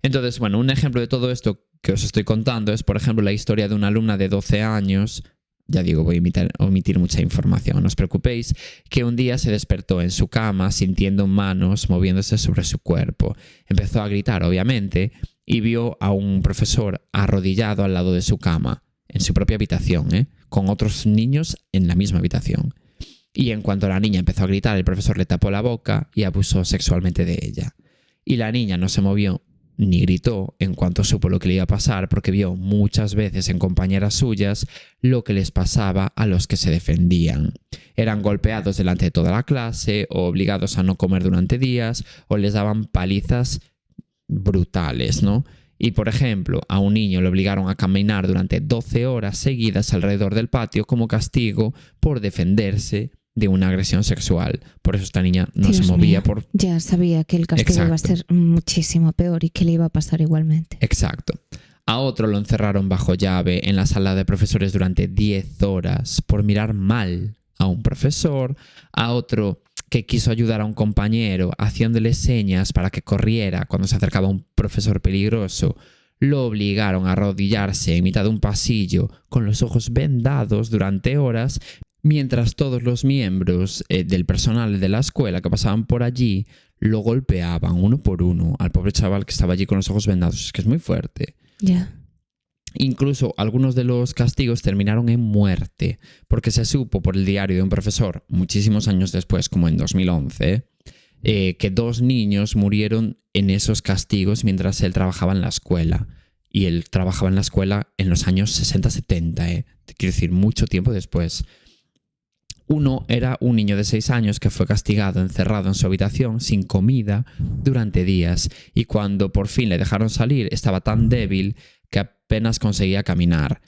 Entonces, bueno, un ejemplo de todo esto que os estoy contando es, por ejemplo, la historia de una alumna de 12 años. Ya digo, voy a omitir mucha información, no os preocupéis, que un día se despertó en su cama sintiendo manos moviéndose sobre su cuerpo. Empezó a gritar, obviamente, y vio a un profesor arrodillado al lado de su cama, en su propia habitación, con otros niños en la misma habitación. Y en cuanto la niña empezó a gritar, el profesor le tapó la boca y abusó sexualmente de ella. Y la niña no se movió ni gritó en cuanto supo lo que le iba a pasar, porque vio muchas veces en compañeras suyas lo que les pasaba a los que se defendían. Eran golpeados delante de toda la clase, o obligados a no comer durante días, o les daban palizas brutales, ¿no? Y, por ejemplo, a un niño le obligaron a caminar durante 12 horas seguidas alrededor del patio como castigo por defenderse de una agresión sexual. Por eso esta niña no se movía. Ya sabía que el castigo iba a ser muchísimo peor y que le iba a pasar igualmente. Exacto. A otro lo encerraron bajo llave en la sala de profesores durante 10 horas por mirar mal a un profesor. A otro que quiso ayudar a un compañero haciéndole señas para que corriera cuando se acercaba un profesor peligroso. Lo obligaron a arrodillarse en mitad de un pasillo con los ojos vendados durante horas, mientras todos los miembros del personal de la escuela que pasaban por allí lo golpeaban uno por uno al pobre chaval que estaba allí con los ojos vendados. Es que es muy fuerte. Incluso algunos de los castigos terminaron en muerte, porque se supo por el diario de un profesor, muchísimos años después, como en 2011, que 2 niños murieron en esos castigos mientras él trabajaba en la escuela. Y él trabajaba en la escuela en los años 60-70, quiero decir, mucho tiempo después. Uno era un niño de 6 años que fue castigado encerrado en su habitación sin comida durante días, y cuando por fin le dejaron salir estaba tan débil que apenas conseguía caminar.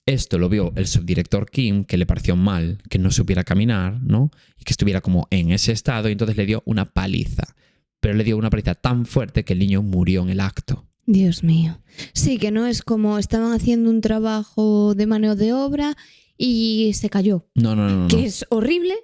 Esto lo vio el subdirector Kim, que le pareció mal que no supiera caminar, ¿no? Y que estuviera como en ese estado, y entonces le dio una paliza. Pero le dio una paliza tan fuerte que el niño murió en el acto. Dios mío. Sí, que no es como estaban haciendo un trabajo de mano de obra y se cayó. No. Que es horrible,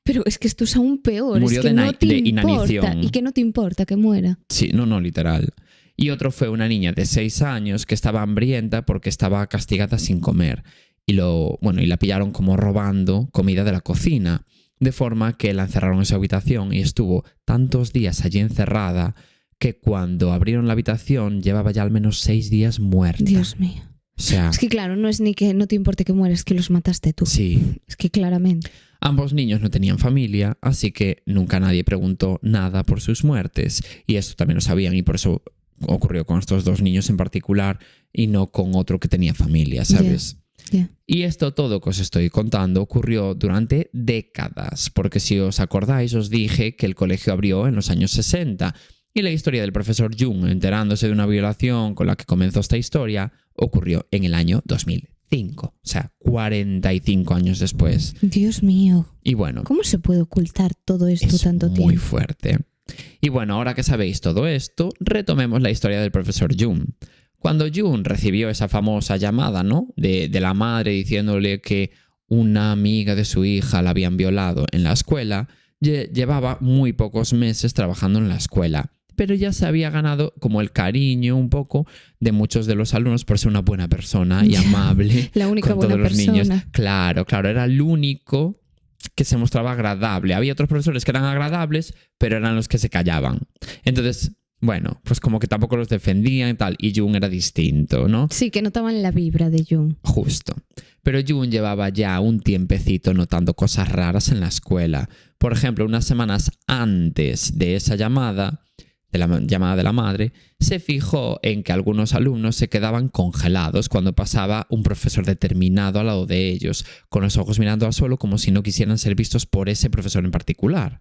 pero es que esto es aún peor. Murió es que no te de importa, inanición. y que no te importa que muera. Sí, no, literal. Y otro fue una niña de 6 años que estaba hambrienta porque estaba castigada sin comer. Y la pillaron como robando comida de la cocina. De forma que la encerraron en su habitación y estuvo tantos días allí encerrada que cuando abrieron la habitación llevaba ya al menos 6 días muerta. Dios mío. O sea, es que claro, no es ni que no te importe que mueras, es que los mataste tú. Sí. Es que claramente. Ambos niños no tenían familia, así que nunca nadie preguntó nada por sus muertes. Y esto también lo sabían, y por eso ocurrió con estos 2 niños en particular y no con otro que tenía familia, ¿sabes? Y esto todo que os estoy contando ocurrió durante décadas, porque si os acordáis os dije que el colegio abrió en los años 60. Y la historia del profesor Jung enterándose de una violación con la que comenzó esta historia ocurrió en el año 2005. 5, o sea, 45 años después. Dios mío. Y bueno, ¿Cómo se puede ocultar todo esto tanto tiempo? Muy fuerte. Y bueno, ahora que sabéis todo esto, retomemos la historia del profesor Jung. Cuando Jung recibió esa famosa llamada, ¿no?, de la madre diciéndole que una amiga de su hija la habían violado en la escuela, llevaba muy pocos meses trabajando en la escuela, pero ya se había ganado como el cariño un poco de muchos de los alumnos por ser una buena persona y amable. La única con buena todos los persona. niños. Claro, era el único que se mostraba agradable. Había otros profesores que eran agradables, pero eran los que se callaban. Entonces, bueno, pues como que tampoco los defendían y tal, y Jung era distinto, ¿no? Sí, que notaban la vibra de Jung. Justo. Pero Jung llevaba ya un tiempecito notando cosas raras en la escuela. Por ejemplo, unas semanas antes de esa llamada, de la llamada de la madre, se fijó en que algunos alumnos se quedaban congelados cuando pasaba un profesor determinado al lado de ellos, con los ojos mirando al suelo como si no quisieran ser vistos por ese profesor en particular.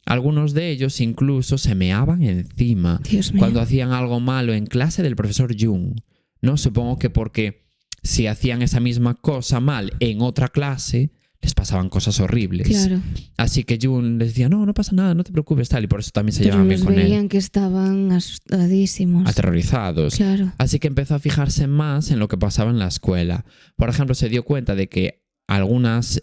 Algunos de ellos incluso se meaban encima cuando hacían algo malo en clase del profesor Jung, ¿no? Supongo que porque si hacían esa misma cosa mal en otra clase, les pasaban cosas horribles. Claro. Así que Jung les decía, no pasa nada, no te preocupes, tal, y por eso también se llevaban bien con él. Pero veían que estaban asustadísimos. Aterrorizados. Claro. Así que empezó a fijarse más en lo que pasaba en la escuela. Por ejemplo, se dio cuenta de que algunas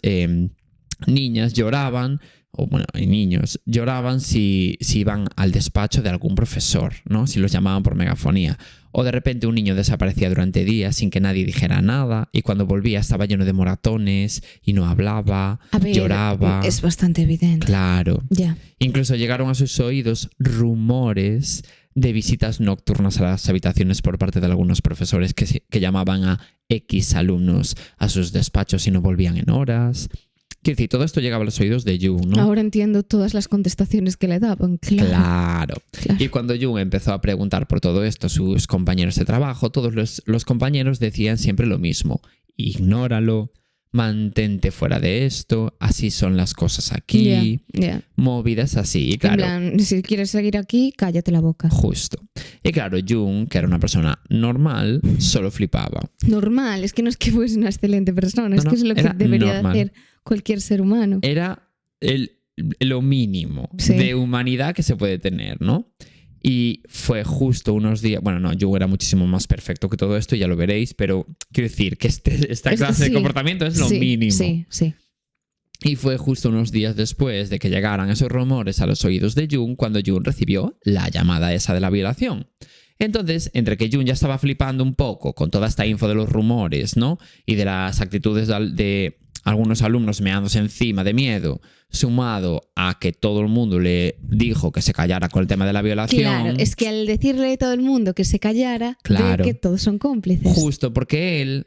niñas lloraban, o bueno, y niños lloraban si iban al despacho de algún profesor, ¿no? Si los llamaban por megafonía. O de repente un niño desaparecía durante días sin que nadie dijera nada, y cuando volvía estaba lleno de moratones y no hablaba, lloraba. Es bastante evidente. Claro. Ya. Incluso llegaron a sus oídos rumores de visitas nocturnas a las habitaciones por parte de algunos profesores que llamaban a X alumnos a sus despachos y no volvían en horas. Quiero decir, todo esto llegaba a los oídos de Jung, ¿no? Ahora entiendo todas las contestaciones que le daban. Claro. Y cuando Jung empezó a preguntar por todo esto a sus compañeros de trabajo, todos los compañeros decían siempre lo mismo. Ignóralo, mantente fuera de esto, así son las cosas aquí, movidas así. Y claro, en plan, si quieres seguir aquí, cállate la boca. Justo. Y claro, Jung, que era una persona normal, solo flipaba. Normal, es que no es que fuese una excelente persona, es que es lo que debería de hacer cualquier ser humano. Era lo mínimo de humanidad que se puede tener, ¿no? Y fue justo unos días... Bueno, no, Jung era muchísimo más perfecto que todo esto, ya lo veréis, pero quiero decir que esta clase de comportamiento es lo mínimo. Sí. Y fue justo unos días después de que llegaran esos rumores a los oídos de Jung cuando Jung recibió la llamada esa de la violación. Entonces, entre que Jung ya estaba flipando un poco con toda esta info de los rumores, ¿no? Y de las actitudes de algunos alumnos meándose encima de miedo, sumado a que todo el mundo le dijo que se callara con el tema de la violación. Claro, es que al decirle a todo el mundo que se callara, ve que todos son cómplices. Justo, porque él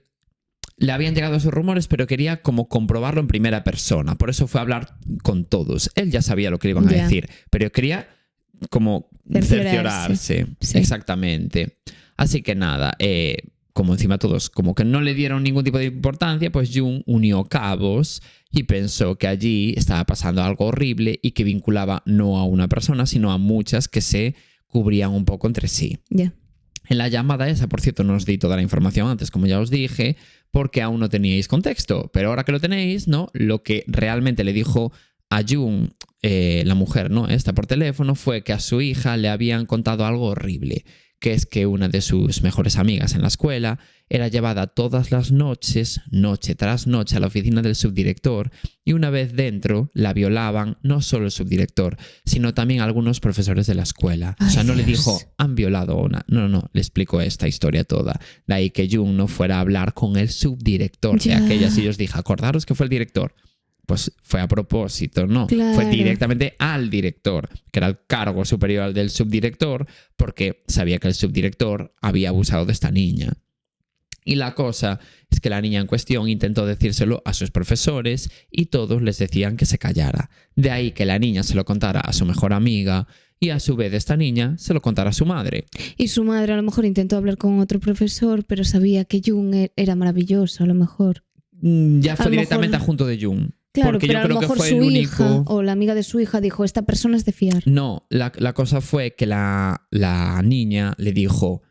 le habían llegado esos rumores, pero quería como comprobarlo en primera persona. Por eso fue a hablar con todos. Él ya sabía lo que le iban a decir, pero quería como cerciorarse. Sí. Exactamente. Así que nada, como encima todos como que no le dieron ningún tipo de importancia, pues Jung unió cabos y pensó que allí estaba pasando algo horrible y que vinculaba no a una persona, sino a muchas que se cubrían un poco entre sí. En la llamada esa, por cierto, no os di toda la información antes, como ya os dije, porque aún no teníais contexto. Pero ahora que lo tenéis, ¿no? Lo que realmente le dijo a Jung, la mujer, ¿no? Esta por teléfono, fue que a su hija le habían contado algo horrible, que es que una de sus mejores amigas en la escuela era llevada todas las noches, noche tras noche, a la oficina del subdirector, y una vez dentro la violaban no solo el subdirector, sino también algunos profesores de la escuela. O sea, no le dijo, han violado a una. No, le explicó esta historia toda. De ahí que Jung no fuera a hablar con el subdirector de aquellas y os dije, acordaros que fue el director. Pues fue a propósito, ¿no? Claro. Fue directamente al director, que era el cargo superior al del subdirector, porque sabía que el subdirector había abusado de esta niña. Y la cosa es que la niña en cuestión intentó decírselo a sus profesores y todos les decían que se callara. De ahí que la niña se lo contara a su mejor amiga y a su vez esta niña se lo contara a su madre. Y su madre a lo mejor intentó hablar con otro profesor, pero sabía que Jung era maravilloso, a lo mejor. Ya fue directamente junto de Jung. Claro, porque pero yo creo a lo mejor que fue su el hija único... o la amiga de su hija dijo, esta persona es de fiar. No, la cosa fue que la niña le dijo,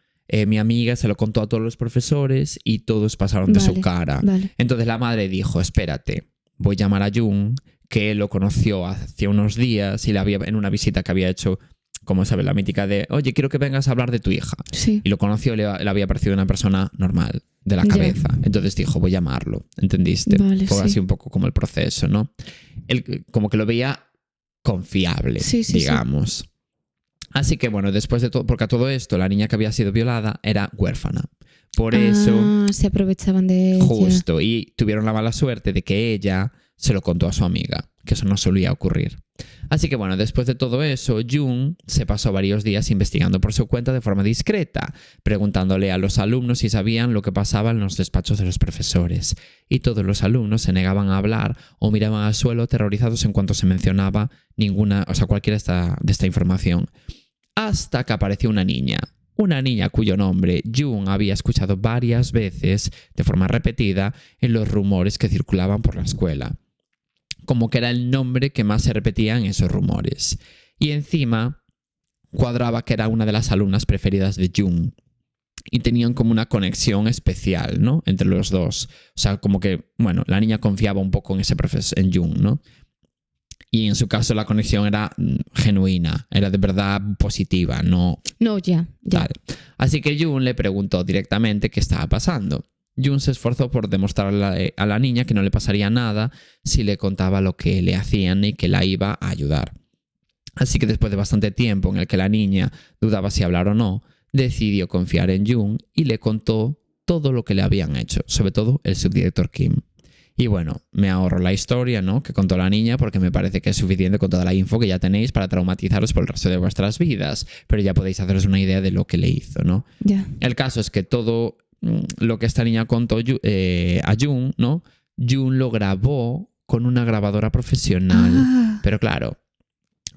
mi amiga se lo contó a todos los profesores y todos pasaron de su cara. Vale. Entonces la madre dijo, espérate, voy a llamar a Jung, que él lo conoció hace unos días y en una visita que había hecho, como sabes, la mítica de, oye, quiero que vengas a hablar de tu hija. Sí. Y lo conoció, le había parecido una persona normal, de la cabeza. Entonces dijo, voy a llamarlo, ¿entendiste? Vale, Fue sí. así un poco como el proceso, ¿no? Él como que lo veía confiable, digamos. Sí. Así que bueno, después de todo, porque a todo esto la niña que había sido violada era huérfana. Por eso... se aprovechaban de ella. Justo, y tuvieron la mala suerte de que ella se lo contó a su amiga, que eso no solía ocurrir. Así que bueno, después de todo eso, Jung se pasó varios días investigando por su cuenta de forma discreta, preguntándole a los alumnos si sabían lo que pasaba en los despachos de los profesores. Y todos los alumnos se negaban a hablar o miraban al suelo aterrorizados en cuanto se mencionaba cualquiera de esta información. Hasta que apareció una niña cuyo nombre Jung había escuchado varias veces de forma repetida en los rumores que circulaban por la escuela. Como que era el nombre que más se repetía en esos rumores. Y encima cuadraba que era una de las alumnas preferidas de Jung. Y tenían como una conexión especial, ¿no? Entre los dos. O sea, como que, bueno, la niña confiaba un poco en ese profesor, en Jung, ¿no? Y en su caso la conexión era genuina, era de verdad positiva, no... No, ya. Tal. Así que Jung le preguntó directamente qué estaba pasando. Jung se esforzó por demostrarle a la niña que no le pasaría nada si le contaba lo que le hacían y que la iba a ayudar. Así que después de bastante tiempo en el que la niña dudaba si hablar o no, decidió confiar en Jung y le contó todo lo que le habían hecho, sobre todo el subdirector Kim. Y bueno, me ahorro la historia, ¿no?, que contó la niña, porque me parece que es suficiente con toda la info que ya tenéis para traumatizaros por el resto de vuestras vidas, pero ya podéis haceros una idea de lo que le hizo, ¿no? Ya. El caso es que todo lo que esta niña contó a Jung, ¿no? Jung lo grabó con una grabadora profesional. Pero claro,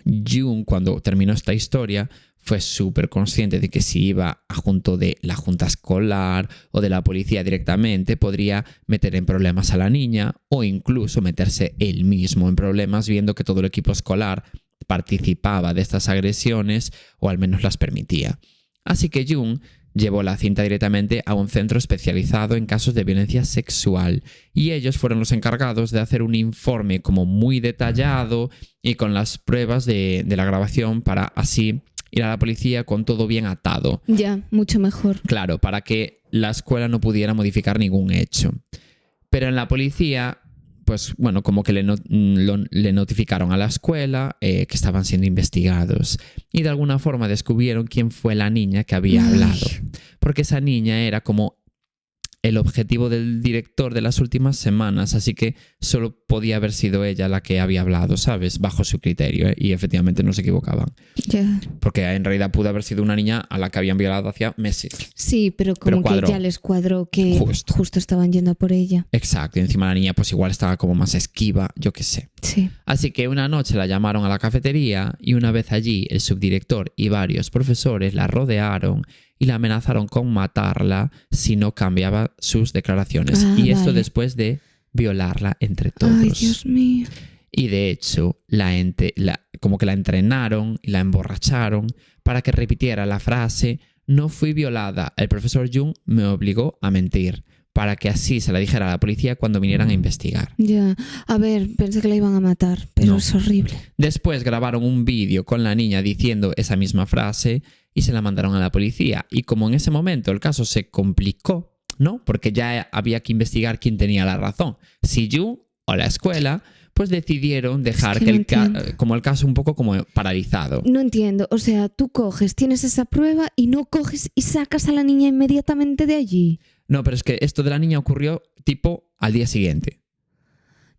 Jung, cuando terminó esta historia, fue súper consciente de que si iba a junto de la junta escolar o de la policía directamente, podría meter en problemas a la niña o incluso meterse él mismo en problemas, viendo que todo el equipo escolar participaba de estas agresiones o al menos las permitía. Así que Jung llevó la cinta directamente a un centro especializado en casos de violencia sexual y ellos fueron los encargados de hacer un informe como muy detallado y con las pruebas de la grabación para así ir a la policía con todo bien atado. Ya, mucho mejor. Claro, para que la escuela no pudiera modificar ningún hecho. Pero en la policía, pues bueno, como que le notificaron a la escuela que estaban siendo investigados. Y de alguna forma descubrieron quién fue la niña que había hablado. Porque esa niña era como el objetivo del director de las últimas semanas, así que solo podía haber sido ella la que había hablado, ¿sabes? Bajo su criterio, ¿eh? Y efectivamente no se equivocaban. Yeah. Porque en realidad pudo haber sido una niña a la que habían violado hacía meses. Sí, pero como que ya les cuadró que justo estaban yendo a por ella. Exacto, y encima la niña pues igual estaba como más esquiva, yo qué sé. Sí. Así que una noche la llamaron a la cafetería y una vez allí el subdirector y varios profesores la rodearon y la amenazaron con matarla si no cambiaba sus declaraciones. Y esto después de violarla entre todos. Ay, Dios mío. Y de hecho, como que la entrenaron y la emborracharon para que repitiera la frase: no fui violada, el profesor Jung me obligó a mentir, para que así se la dijera a la policía cuando vinieran a investigar. Ya, a ver, pensé que la iban a matar, pero no. Es horrible. Después grabaron un vídeo con la niña diciendo esa misma frase y se la mandaron a la policía. Y como en ese momento el caso se complicó, ¿no? Porque ya había que investigar quién tenía la razón, si Jung o la escuela, pues decidieron dejar el caso un poco como paralizado. No entiendo, o sea, tú tienes esa prueba y no coges y sacas a la niña inmediatamente de allí. No, pero es que esto de la niña ocurrió tipo al día siguiente.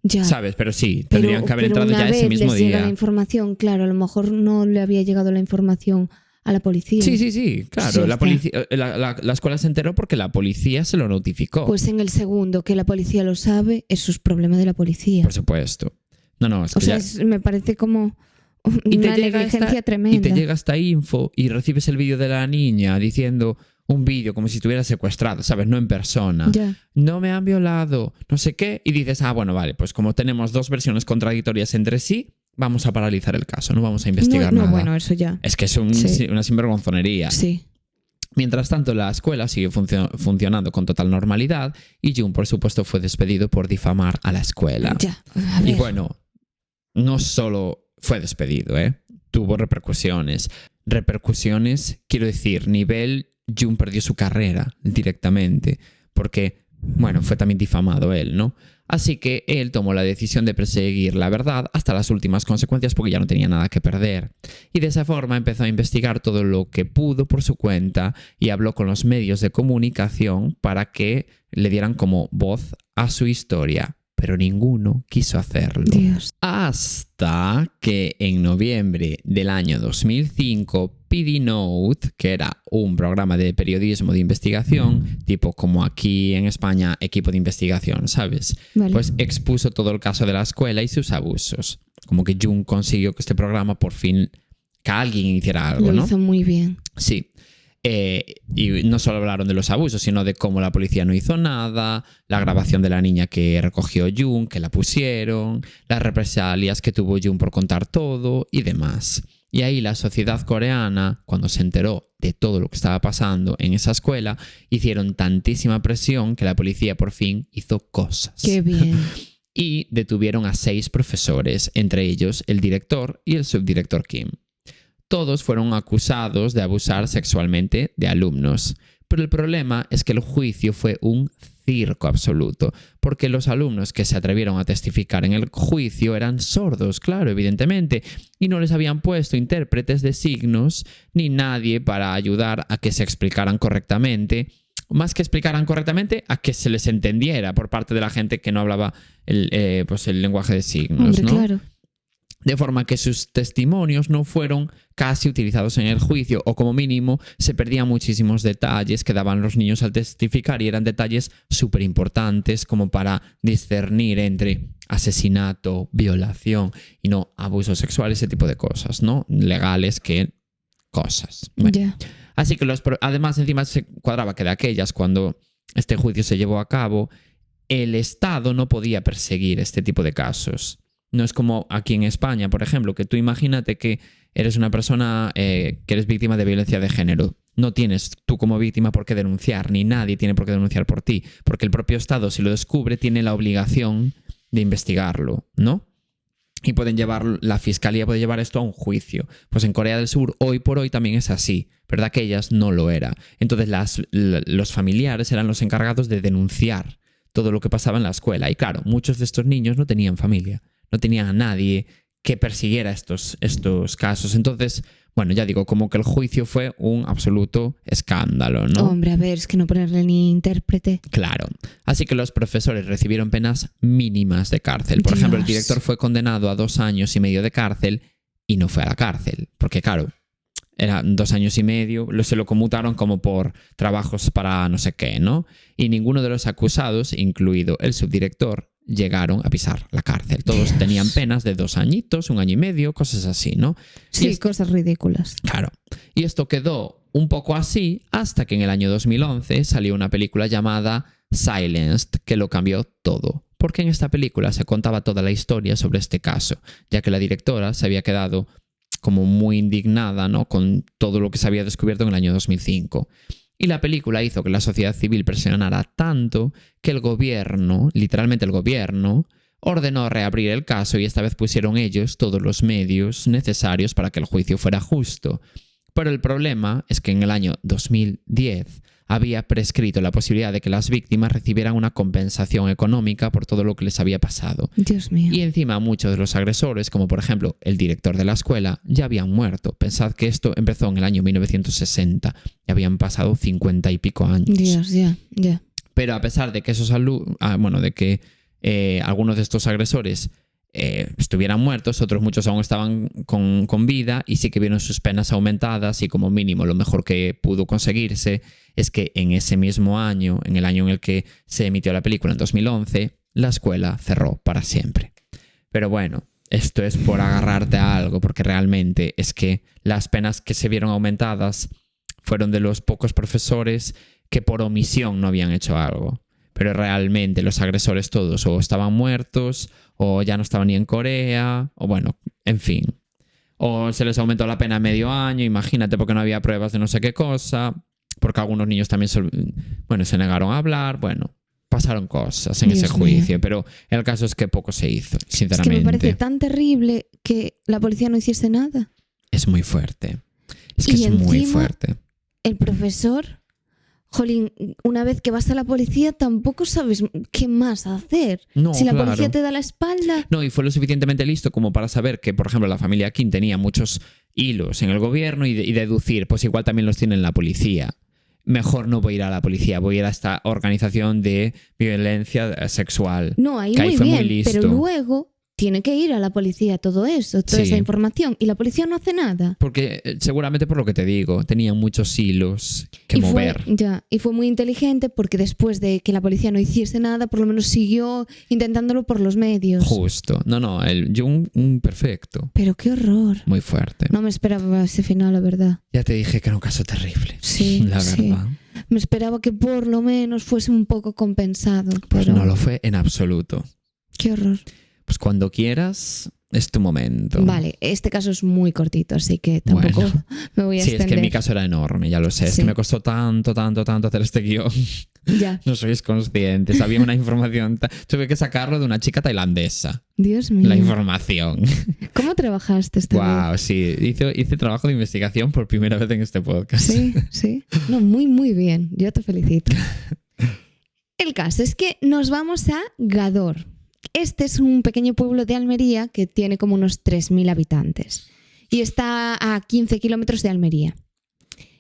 Ya. ¿Sabes? Pero sí, tendrían que haber entrado ya ese mismo día. Llega la información, claro, a lo mejor no le había llegado la información a la policía. Sí, claro. La escuela se enteró porque la policía se lo notificó. Pues en el segundo que la policía lo sabe, eso es problema de la policía. Por supuesto. No, es que me parece como una negligencia tremenda. Y te llega esta info y recibes el vídeo de la niña diciendo un vídeo como si estuviera secuestrada, ¿sabes? No en persona. Ya. No me han violado, no sé qué. Y dices, bueno, vale, pues como tenemos dos versiones contradictorias entre sí, vamos a paralizar el caso, no vamos a investigar nada. No, bueno, eso ya. Es que es una sinvergonzonería. Sí. Mientras tanto, la escuela sigue funcionando con total normalidad y Jung, por supuesto, fue despedido por difamar a la escuela. Ya, a ver. Y bueno, no solo fue despedido, tuvo repercusiones. Repercusiones, quiero decir, nivel Jung perdió su carrera directamente, porque, bueno, fue también difamado él, ¿no? Así que él tomó la decisión de perseguir la verdad hasta las últimas consecuencias porque ya no tenía nada que perder. Y de esa forma empezó a investigar todo lo que pudo por su cuenta y habló con los medios de comunicación para que le dieran como voz a su historia. Pero ninguno quiso hacerlo. Dios. Hasta que en noviembre del año 2005, PD Note, que era un programa de periodismo de investigación, tipo como aquí en España, equipo de investigación, ¿sabes? Vale. Pues expuso todo el caso de la escuela y sus abusos. Como que Jung consiguió que este programa por fin, que alguien hiciera algo, ¿no? Lo hizo muy bien. Sí. Y no solo hablaron de los abusos, sino de cómo la policía no hizo nada, la grabación de la niña que recogió Jung, que la pusieron, las represalias que tuvo Jung por contar todo y demás. Y ahí la sociedad coreana, cuando se enteró de todo lo que estaba pasando en esa escuela, hicieron tantísima presión que la policía por fin hizo cosas. ¡Qué bien! Y detuvieron a 6 profesores, entre ellos el director y el subdirector Kim. Todos fueron acusados de abusar sexualmente de alumnos. Pero el problema es que el juicio fue un circo absoluto, porque los alumnos que se atrevieron a testificar en el juicio eran sordos, claro, evidentemente, y no les habían puesto intérpretes de signos ni nadie para ayudar a que se explicaran correctamente, más que explicaran correctamente, a que se les entendiera por parte de la gente que no hablaba el lenguaje de signos, Hombre, ¿no? claro. De forma que sus testimonios no fueron casi utilizados en el juicio, o como mínimo se perdían muchísimos detalles que daban los niños al testificar y eran detalles súper importantes como para discernir entre asesinato, violación y no abuso sexual, ese tipo de cosas, ¿no? Legales que cosas. Bueno. Ya. Así que además encima se cuadraba que de aquellas, cuando este juicio se llevó a cabo, el Estado no podía perseguir este tipo de casos. No es como aquí en España, por ejemplo, que tú imagínate que eres una persona que eres víctima de violencia de género. No tienes tú como víctima por qué denunciar, ni nadie tiene por qué denunciar por ti, porque el propio Estado, si lo descubre, tiene la obligación de investigarlo, ¿no? Y la fiscalía puede llevar esto a un juicio. Pues en Corea del Sur, hoy por hoy también es así, pero de aquellas no lo era. Entonces los familiares eran los encargados de denunciar todo lo que pasaba en la escuela. Y claro, muchos de estos niños no tenían familia. No tenía a nadie que persiguiera estos casos. Entonces, bueno, ya digo, como que el juicio fue un absoluto escándalo, ¿no? Hombre, a ver, es que no ponerle ni intérprete. Claro. Así que los profesores recibieron penas mínimas de cárcel. Por ejemplo, el director fue condenado a 2 años y medio de cárcel y no fue a la cárcel. Porque, claro, eran 2 años y medio, se lo conmutaron como por trabajos para no sé qué, ¿no? Y ninguno de los acusados, incluido el subdirector, llegaron a pisar la cárcel. Todos tenían penas de 2 añitos, 1 año y medio, cosas así, ¿no? Sí, cosas ridículas. Claro. Y esto quedó un poco así hasta que en el año 2011 salió una película llamada Silenced, que lo cambió todo. Porque en esta película se contaba toda la historia sobre este caso, ya que la directora se había quedado como muy indignada, ¿no?, con todo lo que se había descubierto en el año 2005. Y la película hizo que la sociedad civil presionara tanto que el gobierno, literalmente el gobierno, ordenó reabrir el caso y esta vez pusieron ellos todos los medios necesarios para que el juicio fuera justo. Pero el problema es que en el año 2010 había prescrito la posibilidad de que las víctimas recibieran una compensación económica por todo lo que les había pasado. Dios mío. Y encima muchos de los agresores, como por ejemplo el director de la escuela, ya habían muerto. Pensad que esto empezó en el año 1960 y habían pasado 50 y pico años. Dios, ya. Pero a pesar de que algunos de estos agresores estuvieran muertos, otros muchos aún estaban con vida y sí que vieron sus penas aumentadas, y como mínimo lo mejor que pudo conseguirse es que en ese mismo año, en el año en el que se emitió la película, en 2011, la escuela cerró para siempre. Pero bueno, esto es por agarrarte a algo, porque realmente es que las penas que se vieron aumentadas fueron de los pocos profesores que por omisión no habían hecho algo. Pero realmente los agresores todos o estaban muertos, o ya no estaban ni en Corea, o bueno, en fin. O se les aumentó la pena a medio año, imagínate, porque no había pruebas de no sé qué cosa. porque algunos niños también se negaron a hablar, pasaron cosas en Dios ese mío. juicio, pero el caso es que poco se hizo, Es sinceramente. que me parece tan terrible que la policía no hiciese nada. Es muy fuerte. Es que Y es muy encima, fuerte. El profesor, jolín, una vez que vas a la policía tampoco sabes qué más hacer. No, Si la claro. policía te da la espalda... No, y fue lo suficientemente listo como para saber que, por ejemplo, la familia King tenía muchos hilos en el gobierno y deducir, pues igual también los tiene en la policía. Mejor no voy a ir a la policía, voy a ir a esta organización de violencia sexual. No, ahí Que ahí muy fue muy bien, listo. pero luego tiene que ir a la policía todo eso, toda Sí. esa información, y la policía no hace nada. Porque seguramente por lo que te digo, tenían muchos hilos que mover. Y fue muy inteligente porque después de que la policía no hiciese nada, por lo menos siguió intentándolo por los medios. Justo. No, el Jung, perfecto. Pero qué horror. Muy fuerte. No me esperaba ese final, la verdad. Ya te dije que era un caso terrible. Sí, La sí. verdad. Me esperaba que por lo menos fuese un poco compensado. Pues Pero no lo fue en absoluto. qué horror. Pues cuando quieras, es tu momento. Vale, este caso es muy cortito, así que tampoco Bueno. me voy a Sí, es extender. que mi caso era enorme, ya lo sé. Es Sí. que me costó tanto hacer este guión. Ya, No sois conscientes. Había una información. Tuve que sacarlo de una chica tailandesa. Dios mío. La información. ¿Cómo trabajaste esta vez? Wow, sí. Hice trabajo de investigación por primera vez en este podcast. Sí, sí. No, muy, muy bien. Yo te felicito. El caso es que nos vamos a Gádor. Este es un pequeño pueblo de Almería que tiene como unos 3.000 habitantes y está a 15 kilómetros de Almería.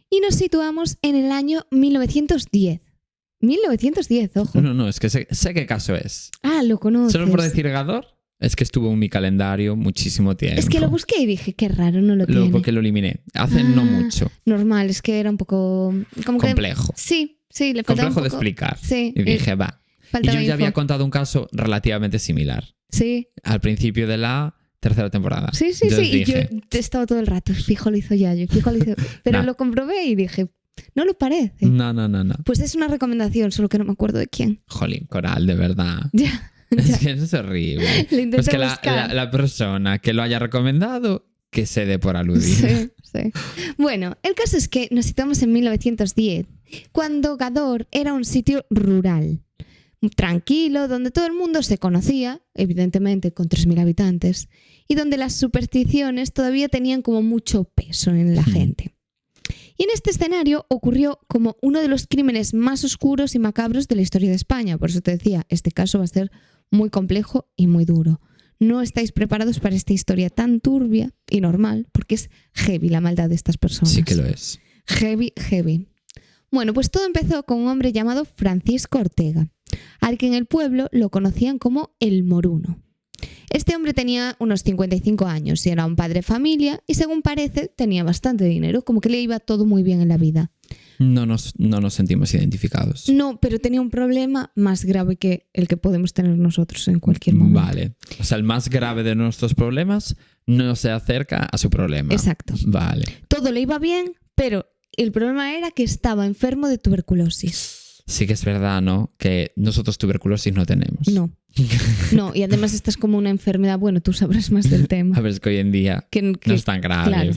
Y nos situamos en el año 1910. 1910, ojo. No, es que sé qué caso es. Ah, lo conoces. Solo por decir Gádor, es que estuvo en mi calendario muchísimo tiempo. Es que lo busqué y dije, qué raro, no lo Luego tiene. porque lo eliminé. Hace no Ah, mucho. Normal, es que era un poco... Como Complejo. Que, sí, le faltaba Complejo un de poco. explicar. Sí. Y dije, va. Y faltaba yo ya había info. contado un caso relativamente similar. Sí, Al principio de la tercera temporada. sí. Entonces Y yo dije, estaba todo el rato, fijo lo hizo Yayo, fijo lo hizo... Pero Nah. lo comprobé y dije, no lo parece. no. Pues es una recomendación, solo que no me acuerdo de quién. Jolín, Coral, de verdad. Ya, Es ya. que es horrible. Lo intenté Pues que buscar. la persona que lo haya recomendado, que se dé por aludir. Sí. Bueno, el caso es que nos situamos en 1910, cuando Gádor era un sitio rural, tranquilo, donde todo el mundo se conocía, evidentemente con 3.000 habitantes, y donde las supersticiones todavía tenían como mucho peso en la gente. Y en este escenario ocurrió como uno de los crímenes más oscuros y macabros de la historia de España. Por eso te decía, este caso va a ser muy complejo y muy duro. No estáis preparados para esta historia tan turbia y normal, porque es heavy la maldad de estas personas. Sí que lo es. Heavy. Bueno, pues todo empezó con un hombre llamado Francisco Ortega, al que en el pueblo lo conocían como el Moruno. Este hombre tenía unos 55 años y era un padre de familia y según parece tenía bastante dinero, como que le iba todo muy bien en la vida. No nos sentimos identificados. No, pero tenía un problema más grave que el que podemos tener nosotros en cualquier momento. Vale. O sea, el más grave de nuestros problemas no se acerca a su problema. Exacto. Vale. Todo le iba bien, pero el problema era que estaba enfermo de tuberculosis. Sí que es verdad, ¿no? Que nosotros tuberculosis no tenemos. No, y además esta es como una enfermedad, bueno, tú sabrás más del tema. A ver, es que hoy en día Que- no es tan grave, claro.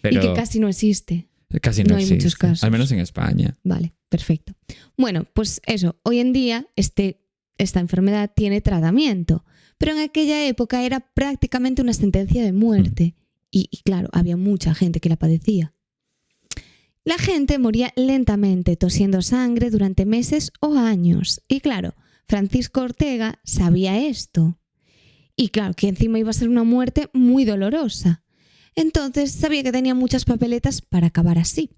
pero Y que casi no existe. casi no no hay existe. muchos casos. Al menos en España. Vale, perfecto. Bueno, pues eso, hoy en día esta enfermedad tiene tratamiento, pero en aquella época era prácticamente una sentencia de muerte. Y claro, había mucha gente que la padecía. La gente moría lentamente, tosiendo sangre durante meses o años. Y claro, Francisco Ortega sabía esto. Y claro, que encima iba a ser una muerte muy dolorosa. Entonces sabía que tenía muchas papeletas para acabar así.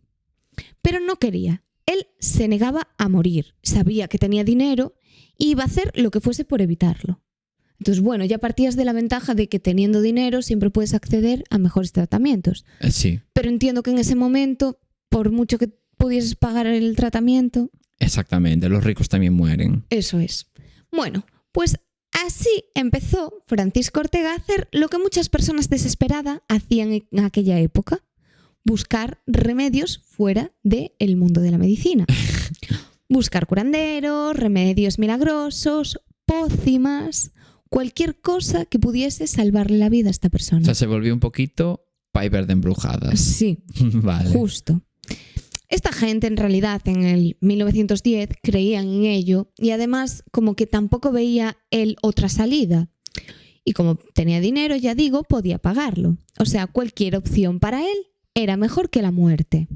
Pero no quería. Él se negaba a morir. Sabía que tenía dinero y iba a hacer lo que fuese por evitarlo. Entonces, bueno, ya partías de la ventaja de que teniendo dinero siempre puedes acceder a mejores tratamientos. Sí, Pero entiendo que en ese momento, por mucho que pudieses pagar el tratamiento, exactamente. Los ricos también mueren. eso es. Bueno, pues así empezó Francisco Ortega a hacer lo que muchas personas desesperadas hacían en aquella época: buscar remedios fuera del mundo de la medicina. Buscar curanderos, remedios milagrosos, pócimas, cualquier cosa que pudiese salvarle la vida a esta O persona. sea, se volvió un poquito Piper de Embrujadas. Sí, Vale. justo. Esta gente en realidad en el 1910 creían en ello y además como que tampoco veía él otra salida. Y como tenía dinero, ya digo, podía pagarlo. O sea, cualquier opción para él era mejor que la muerte.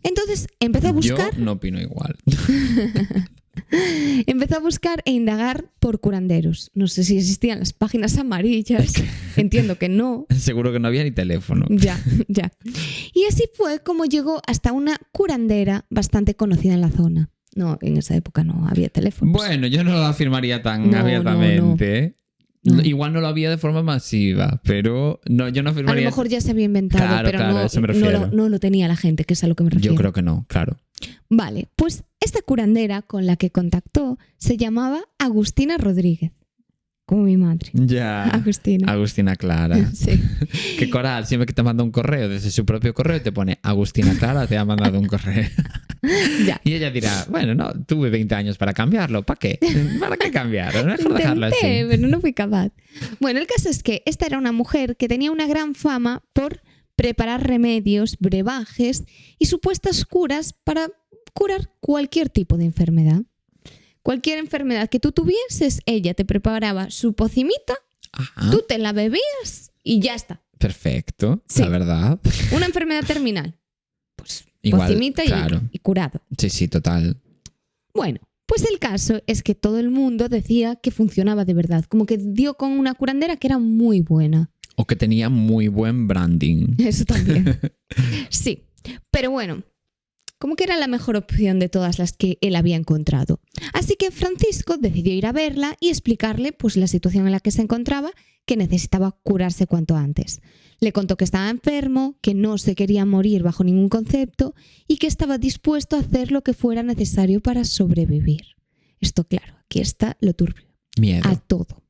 Entonces empezó a buscar... Yo no opino igual. Empezó a buscar e indagar por curanderos. No sé si existían las páginas amarillas. Entiendo que no. Seguro que no había ni teléfono. Ya. Y así fue como llegó hasta una curandera bastante conocida en la zona. No, en esa época no había teléfonos. Bueno, yo no lo afirmaría tan abiertamente. No. Igual no lo había de forma masiva, pero no, yo no afirmaría... A lo mejor ya se había inventado, pero no lo tenía la gente, que es a lo que me refiero. Yo creo que no, claro. Vale, pues esta curandera con la que contactó se llamaba Agustina Rodríguez. Como mi madre. Ya. Agustina Clara. Sí. Que Coral, siempre que te manda un correo, desde su propio correo te pone Agustina Clara te ha mandado un correo. Ya. Y ella dirá, bueno, no, tuve 20 años para cambiarlo. ¿Para qué? ¿Para qué cambiarlo? Mejor dejarlo así. Pero no fui capaz. Bueno, el caso es que esta era una mujer que tenía una gran fama por preparar remedios, brebajes y supuestas curas para curar cualquier tipo de enfermedad. Cualquier enfermedad que tú tuvieses, ella te preparaba su pocimita, Ajá. Tú te la bebías y ya está. Perfecto, sí. La verdad. Una enfermedad terminal. Pues igual, pocimita claro. y curado. Sí, total. Bueno, pues el caso es que todo el mundo decía que funcionaba de verdad. Como que dio con una curandera que era muy buena. O que tenía muy buen branding. Eso también. Sí, pero bueno, como que era la mejor opción de todas las que él había encontrado. Así que Francisco decidió ir a verla y explicarle pues, la situación en la que se encontraba, que necesitaba curarse cuanto antes. Le contó que estaba enfermo, que no se quería morir bajo ningún concepto y que estaba dispuesto a hacer lo que fuera necesario para sobrevivir. Esto, claro, aquí está lo turbio. Miedo. A todo.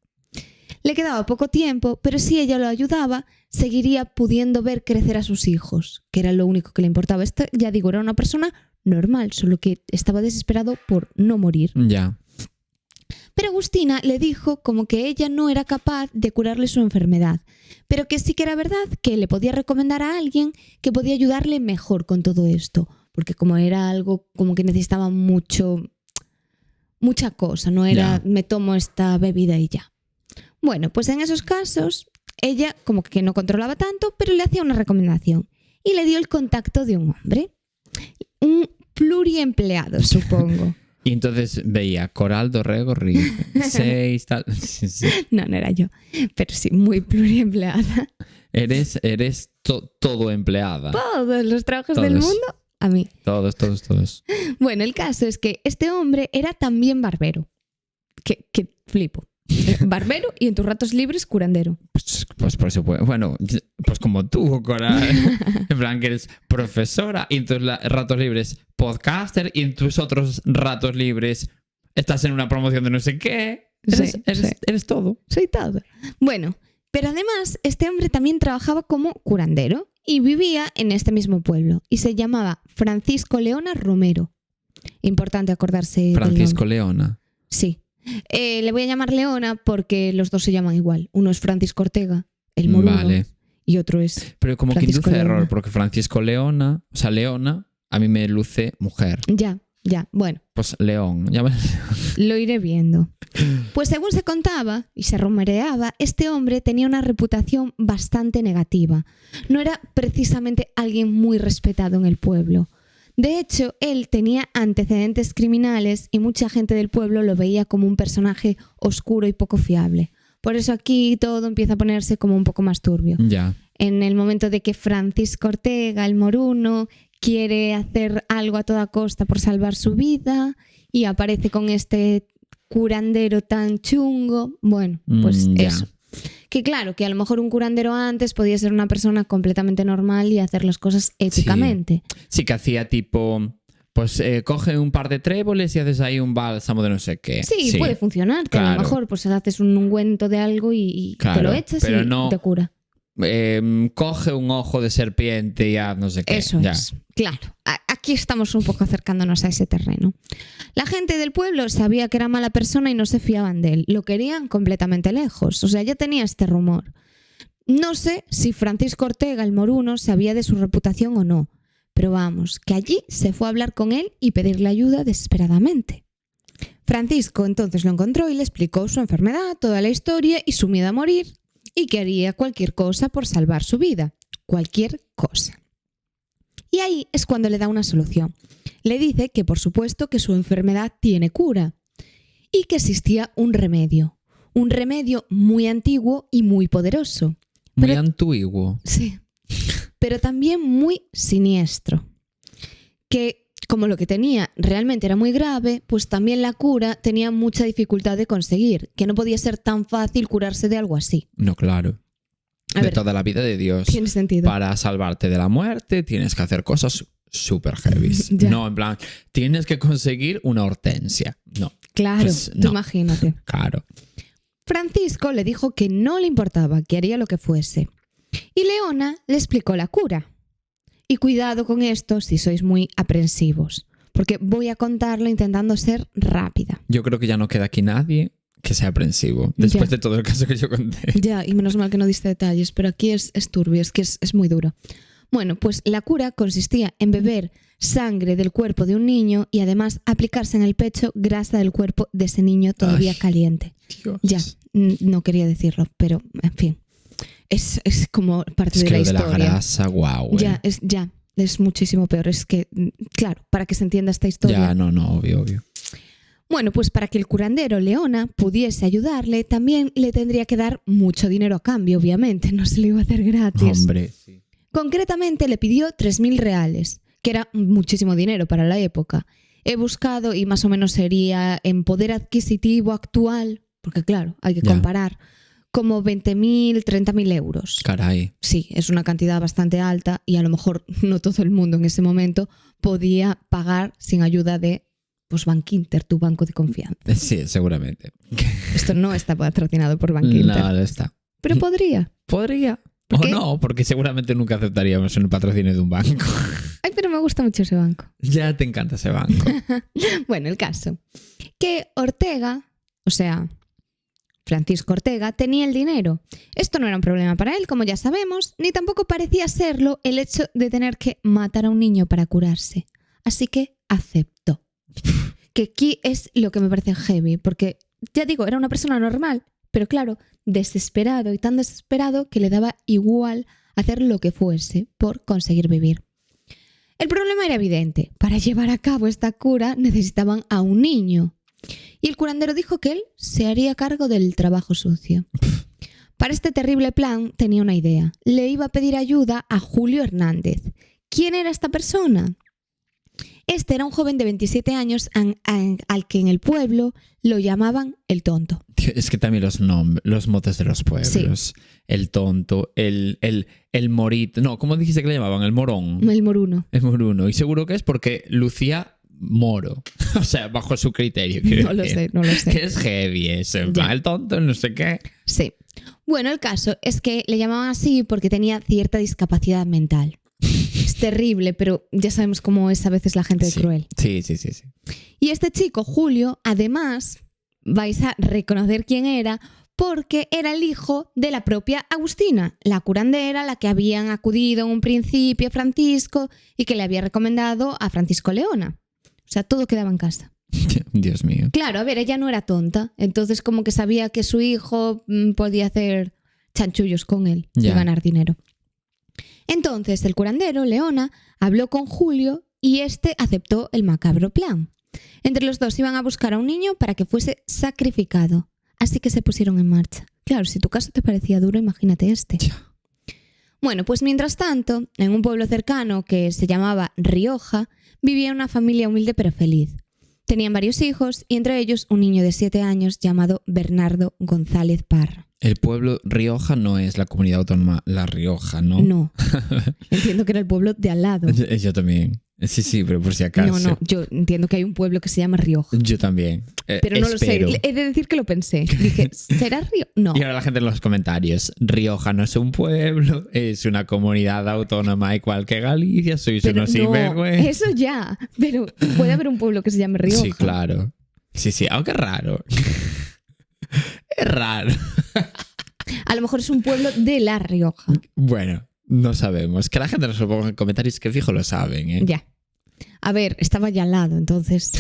Le quedaba poco tiempo, pero si ella lo ayudaba, seguiría pudiendo ver crecer a sus hijos, que era lo único que le importaba. Esto, ya digo, era una persona normal, solo que estaba desesperado por no morir. Ya. Pero Agustina le dijo como que ella no era capaz de curarle su enfermedad, pero que sí que era verdad que le podía recomendar a alguien que podía ayudarle mejor con todo esto, porque como era algo como que necesitaba mucha cosa, no era me tomo esta bebida y ya. Bueno, pues en esos casos, ella como que no controlaba tanto, pero le hacía una recomendación y le dio el contacto de un hombre, un pluriempleado, supongo. Y entonces veía Coral, Dorrego, Río, 6, tal. Sí. No era yo, pero sí, muy pluriempleada. Eres todo empleada. Todos los trabajos del mundo, a mí. Todos. Bueno, el caso es que este hombre era también barbero. Que flipo. Barbero y en tus ratos libres curandero. Pues por supuesto. Bueno, pues como tú, Coral. En plan que eres profesora y en tus ratos libres podcaster y en tus otros ratos libres estás en una promoción de no sé qué. Eres todo. Soy todo. Bueno, pero además este hombre también trabajaba como curandero y vivía en este mismo pueblo y se llamaba Francisco Leona Romero. Importante acordarse Francisco del nombre. Leona. Sí. Le voy a llamar Leona porque los dos se llaman igual. Uno es Francisco Ortega, el moruno, vale. Y otro es Pero como Francisco que induce Leona. error, porque Francisco Leona, o sea, Leona, a mí me luce mujer. Ya, bueno. Pues León. Lo iré viendo. Pues según se contaba y se rumoreaba, este hombre tenía una reputación bastante negativa. No era precisamente alguien muy respetado en el pueblo. De hecho, él tenía antecedentes criminales y mucha gente del pueblo lo veía como un personaje oscuro y poco fiable. Por eso aquí todo empieza a ponerse como un poco más turbio. Ya. En el momento de que Francisco Ortega, el moruno, quiere hacer algo a toda costa por salvar su vida y aparece con este curandero tan chungo, bueno, pues eso. Que claro, que a lo mejor un curandero antes podía ser una persona completamente normal y hacer las cosas éticamente. Sí que hacía tipo, pues coge un par de tréboles y haces ahí un bálsamo de no sé qué. Sí, puede funcionar. Que a lo mejor pues haces un ungüento de algo y te lo echas y no, te cura. Coge un ojo de serpiente y haz no sé qué. Eso es, claro. Aquí estamos un poco acercándonos a ese terreno. La gente del pueblo sabía que era mala persona y no se fiaban de él. Lo querían completamente lejos. O sea, ya tenía este rumor. No sé si Francisco Ortega, el moruno, sabía de su reputación o no. pero vamos, que allí se fue a hablar con él y pedirle ayuda desesperadamente. Francisco entonces lo encontró y le explicó su enfermedad, toda la historia y su miedo a morir, y que haría cualquier cosa por salvar su vida. Cualquier cosa. Y ahí es cuando le da una solución. Le dice que por supuesto que su enfermedad tiene cura y que existía un remedio muy antiguo y muy poderoso. Muy antiguo. Sí, pero también muy siniestro. Que como lo que tenía realmente era muy grave, pues también la cura tenía mucha dificultad de conseguir, que no podía ser tan fácil curarse de algo así. No, claro. De toda la vida de Dios. Tiene sentido. Para salvarte de la muerte tienes que hacer cosas súper heavy. No, en plan, tienes que conseguir una hortensia. No. Claro, pues, tú imagínate. Claro. Francisco le dijo que no le importaba, que haría lo que fuese. Y Leona le explicó la cura. Y cuidado con esto si sois muy aprensivos, porque voy a contarlo intentando ser rápida. Yo creo que ya no queda aquí nadie que sea aprensivo, después de todo el caso que yo conté. Ya, y menos mal que no diste detalles, pero aquí es turbio, es que es muy duro. Bueno, pues la cura consistía en beber sangre del cuerpo de un niño y además aplicarse en el pecho grasa del cuerpo de ese niño todavía caliente. Dios. Ya, no quería decirlo, pero en fin. Es como parte de la historia. Es que lo de la grasa, guau. Es muchísimo peor. Es que, claro, para que se entienda esta historia. Ya, no, obvio. Bueno, pues para que el curandero Leona pudiese ayudarle, también le tendría que dar mucho dinero a cambio, obviamente. No se lo iba a hacer gratis. Hombre, sí. Concretamente le pidió 3.000 reales, que era muchísimo dinero para la época. He buscado y más o menos sería en poder adquisitivo actual, porque claro, hay que comparar, como 20.000, 30.000 euros. Caray. Sí, es una cantidad bastante alta y a lo mejor no todo el mundo en ese momento podía pagar sin ayuda de Bankinter, tu banco de confianza. Sí, seguramente. Esto no está patrocinado por Bankinter. No está. Pero podría. Podría. O no, porque seguramente nunca aceptaríamos un patrocinio de un banco. Ay, pero me gusta mucho ese banco. Ya te encanta ese banco. Bueno, el caso. Que Ortega, o sea, Francisco Ortega, tenía el dinero. Esto no era un problema para él, como ya sabemos, ni tampoco parecía serlo el hecho de tener que matar a un niño para curarse. Así que aceptó. Que aquí es lo que me parece heavy, porque, ya digo, era una persona normal, pero claro, desesperado y tan desesperado que le daba igual hacer lo que fuese por conseguir vivir. El problema era evidente. Para llevar a cabo esta cura necesitaban a un niño. Y el curandero dijo que él se haría cargo del trabajo sucio. Para este terrible plan tenía una idea. Le iba a pedir ayuda a Julio Hernández. ¿Quién era esta persona? Este era un joven de 27 años al que en el pueblo lo llamaban el tonto. Es que también los motes de los pueblos. Sí. El tonto, el morito. No, ¿cómo dijiste que le llamaban? El morón. El moruno. El moruno. Y seguro que es porque lucía moro. O sea, bajo su criterio. No lo sé. Que es heavy eso. El tonto, no sé qué. Sí. Bueno, el caso es que le llamaban así porque tenía cierta discapacidad mental. Es terrible, pero ya sabemos cómo es a veces la gente cruel. Sí. Y este chico, Julio, además, vais a reconocer quién era porque era el hijo de la propia Agustina, la curandera a la que habían acudido en un principio Francisco y que le había recomendado a Francisco Leona. O sea, todo quedaba en casa. Dios mío. Claro, a ver, ella no era tonta, entonces como que sabía que su hijo podía hacer chanchullos con él y ganar dinero. Entonces el curandero, Leona, habló con Julio y este aceptó el macabro plan. Entre los dos iban a buscar a un niño para que fuese sacrificado. Así que se pusieron en marcha. Claro, si tu caso te parecía duro, imagínate este. Bueno, pues mientras tanto, en un pueblo cercano que se llamaba Rioja, vivía una familia humilde pero feliz. Tenían varios hijos y entre ellos un niño de 7 años llamado Bernardo González Parra. El pueblo Rioja no es la comunidad autónoma La Rioja, ¿no? No. Entiendo que era el pueblo de al lado. Yo también. Sí, pero por si acaso. No, yo entiendo que hay un pueblo que se llama Rioja. Yo también. Pero no espero. Lo sé. He de decir que lo pensé. Dije, ¿será Rioja? No. Y ahora la gente en los comentarios. Rioja no es un pueblo, es una comunidad autónoma igual que Galicia. Sois unos sinvergüenza. Eso ya. Pero puede haber un pueblo que se llame Rioja. Sí, claro. Sí, aunque es raro. Es raro. A lo mejor es un pueblo de La Rioja. Bueno, No sabemos. Que la gente nos lo ponga en comentarios, que fijo lo saben, ¿eh? Ya. A ver, estaba ya al lado, entonces...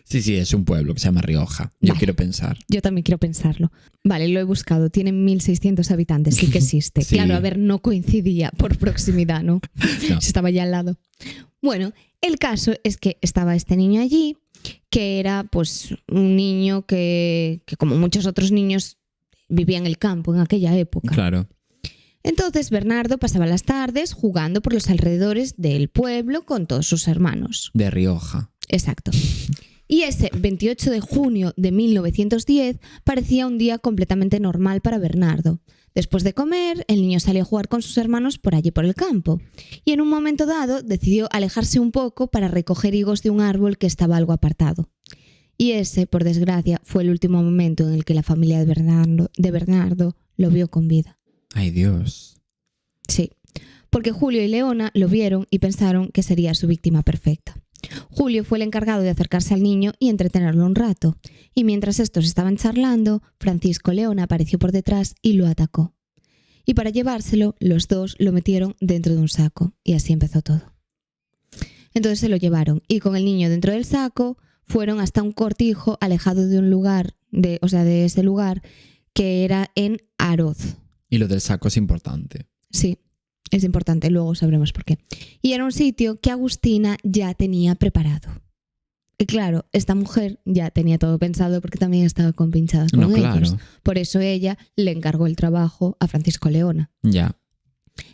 Sí, es un pueblo que se llama Rioja. Yo Vale. quiero pensar. Yo también quiero pensarlo. Vale, lo he buscado. Tiene 1.600 habitantes, sí que existe. Sí. Claro, a ver, no coincidía por proximidad, ¿no? No. Estaba ya al lado. Bueno, el caso es que estaba este niño allí, que era pues un niño que como muchos otros niños vivía en el campo en aquella época. Claro. Entonces Bernardo pasaba las tardes jugando por los alrededores del pueblo con todos sus hermanos. De Rioja. Exacto. Y ese 28 de junio de 1910 parecía un día completamente normal para Bernardo. Después de comer, el niño salió a jugar con sus hermanos por allí por el campo. Y en un momento dado decidió alejarse un poco para recoger higos de un árbol que estaba algo apartado. Y ese, por desgracia, fue el último momento en el que la familia de Bernardo lo vio con vida. Ay, Dios. Sí, porque Julio y Leona lo vieron y pensaron que sería su víctima perfecta. Julio fue el encargado de acercarse al niño y entretenerlo un rato, y mientras estos estaban charlando, Francisco Leona apareció por detrás y lo atacó. Y para llevárselo, los dos lo metieron dentro de un saco, y así empezó todo. Entonces se lo llevaron, y con el niño dentro del saco, fueron hasta un cortijo alejado de un lugar, de ese lugar, que era en Aroz. Y lo del saco es importante. Sí, es importante, luego sabremos por qué. Y era un sitio que Agustina ya tenía preparado. Y claro, esta mujer ya tenía todo pensado porque también estaba compinchada con ellos. Claro. Por eso ella le encargó el trabajo a Francisco Leona. Ya.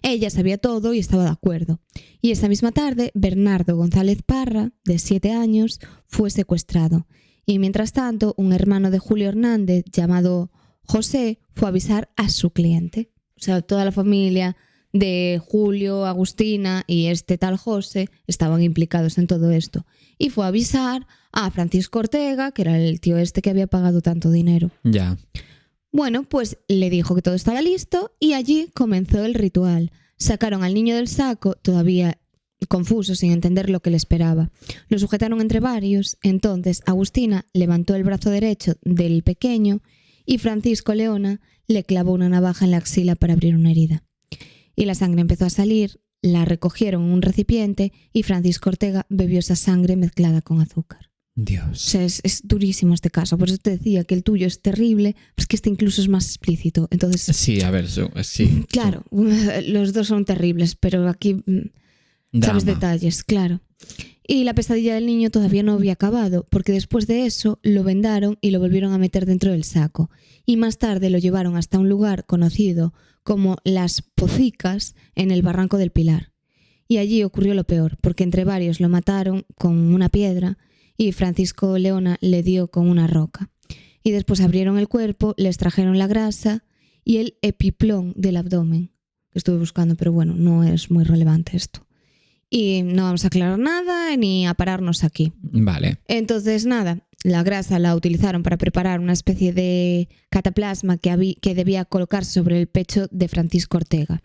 Ella sabía todo y estaba de acuerdo. Y esa misma tarde, Bernardo González Parra, de 7 años, fue secuestrado. Y mientras tanto, un hermano de Julio Hernández, llamado José, fue a avisar a su cliente. O sea, toda la familia de Julio, Agustina y este tal José estaban implicados en todo esto. Y fue a avisar a Francisco Ortega, que era el tío este que había pagado tanto dinero. Ya. Bueno, pues le dijo que todo estaba listo y allí comenzó el ritual. Sacaron al niño del saco, todavía confuso, sin entender lo que le esperaba. Lo sujetaron entre varios. Entonces Agustina levantó el brazo derecho del pequeño y Francisco Leona le clavó una navaja en la axila para abrir una herida. Y la sangre empezó a salir, la recogieron en un recipiente y Francisco Ortega bebió esa sangre mezclada con azúcar. O Dios. sea, es durísimo este caso. Por eso te decía que el tuyo es terrible, pero es que este incluso es más explícito. Entonces, Sí, a ver, sí. claro, los dos son terribles, pero aquí sabes Drama. detalles, claro. Y la pesadilla del niño todavía no había acabado, porque después de eso lo vendaron y lo volvieron a meter dentro del saco. Y más tarde lo llevaron hasta un lugar conocido como Las Pocicas, en el Barranco del Pilar. Y allí ocurrió lo peor, porque entre varios lo mataron con una piedra y Francisco Leona le dio con una roca. Y después abrieron el cuerpo, le extrajeron la grasa y el epiplón del abdomen, que estuve buscando, pero bueno, no es muy relevante esto. Y no vamos a aclarar nada ni a pararnos aquí. Vale. Entonces, nada, la grasa la utilizaron para preparar una especie de cataplasma que debía colocarse sobre el pecho de Francisco Ortega,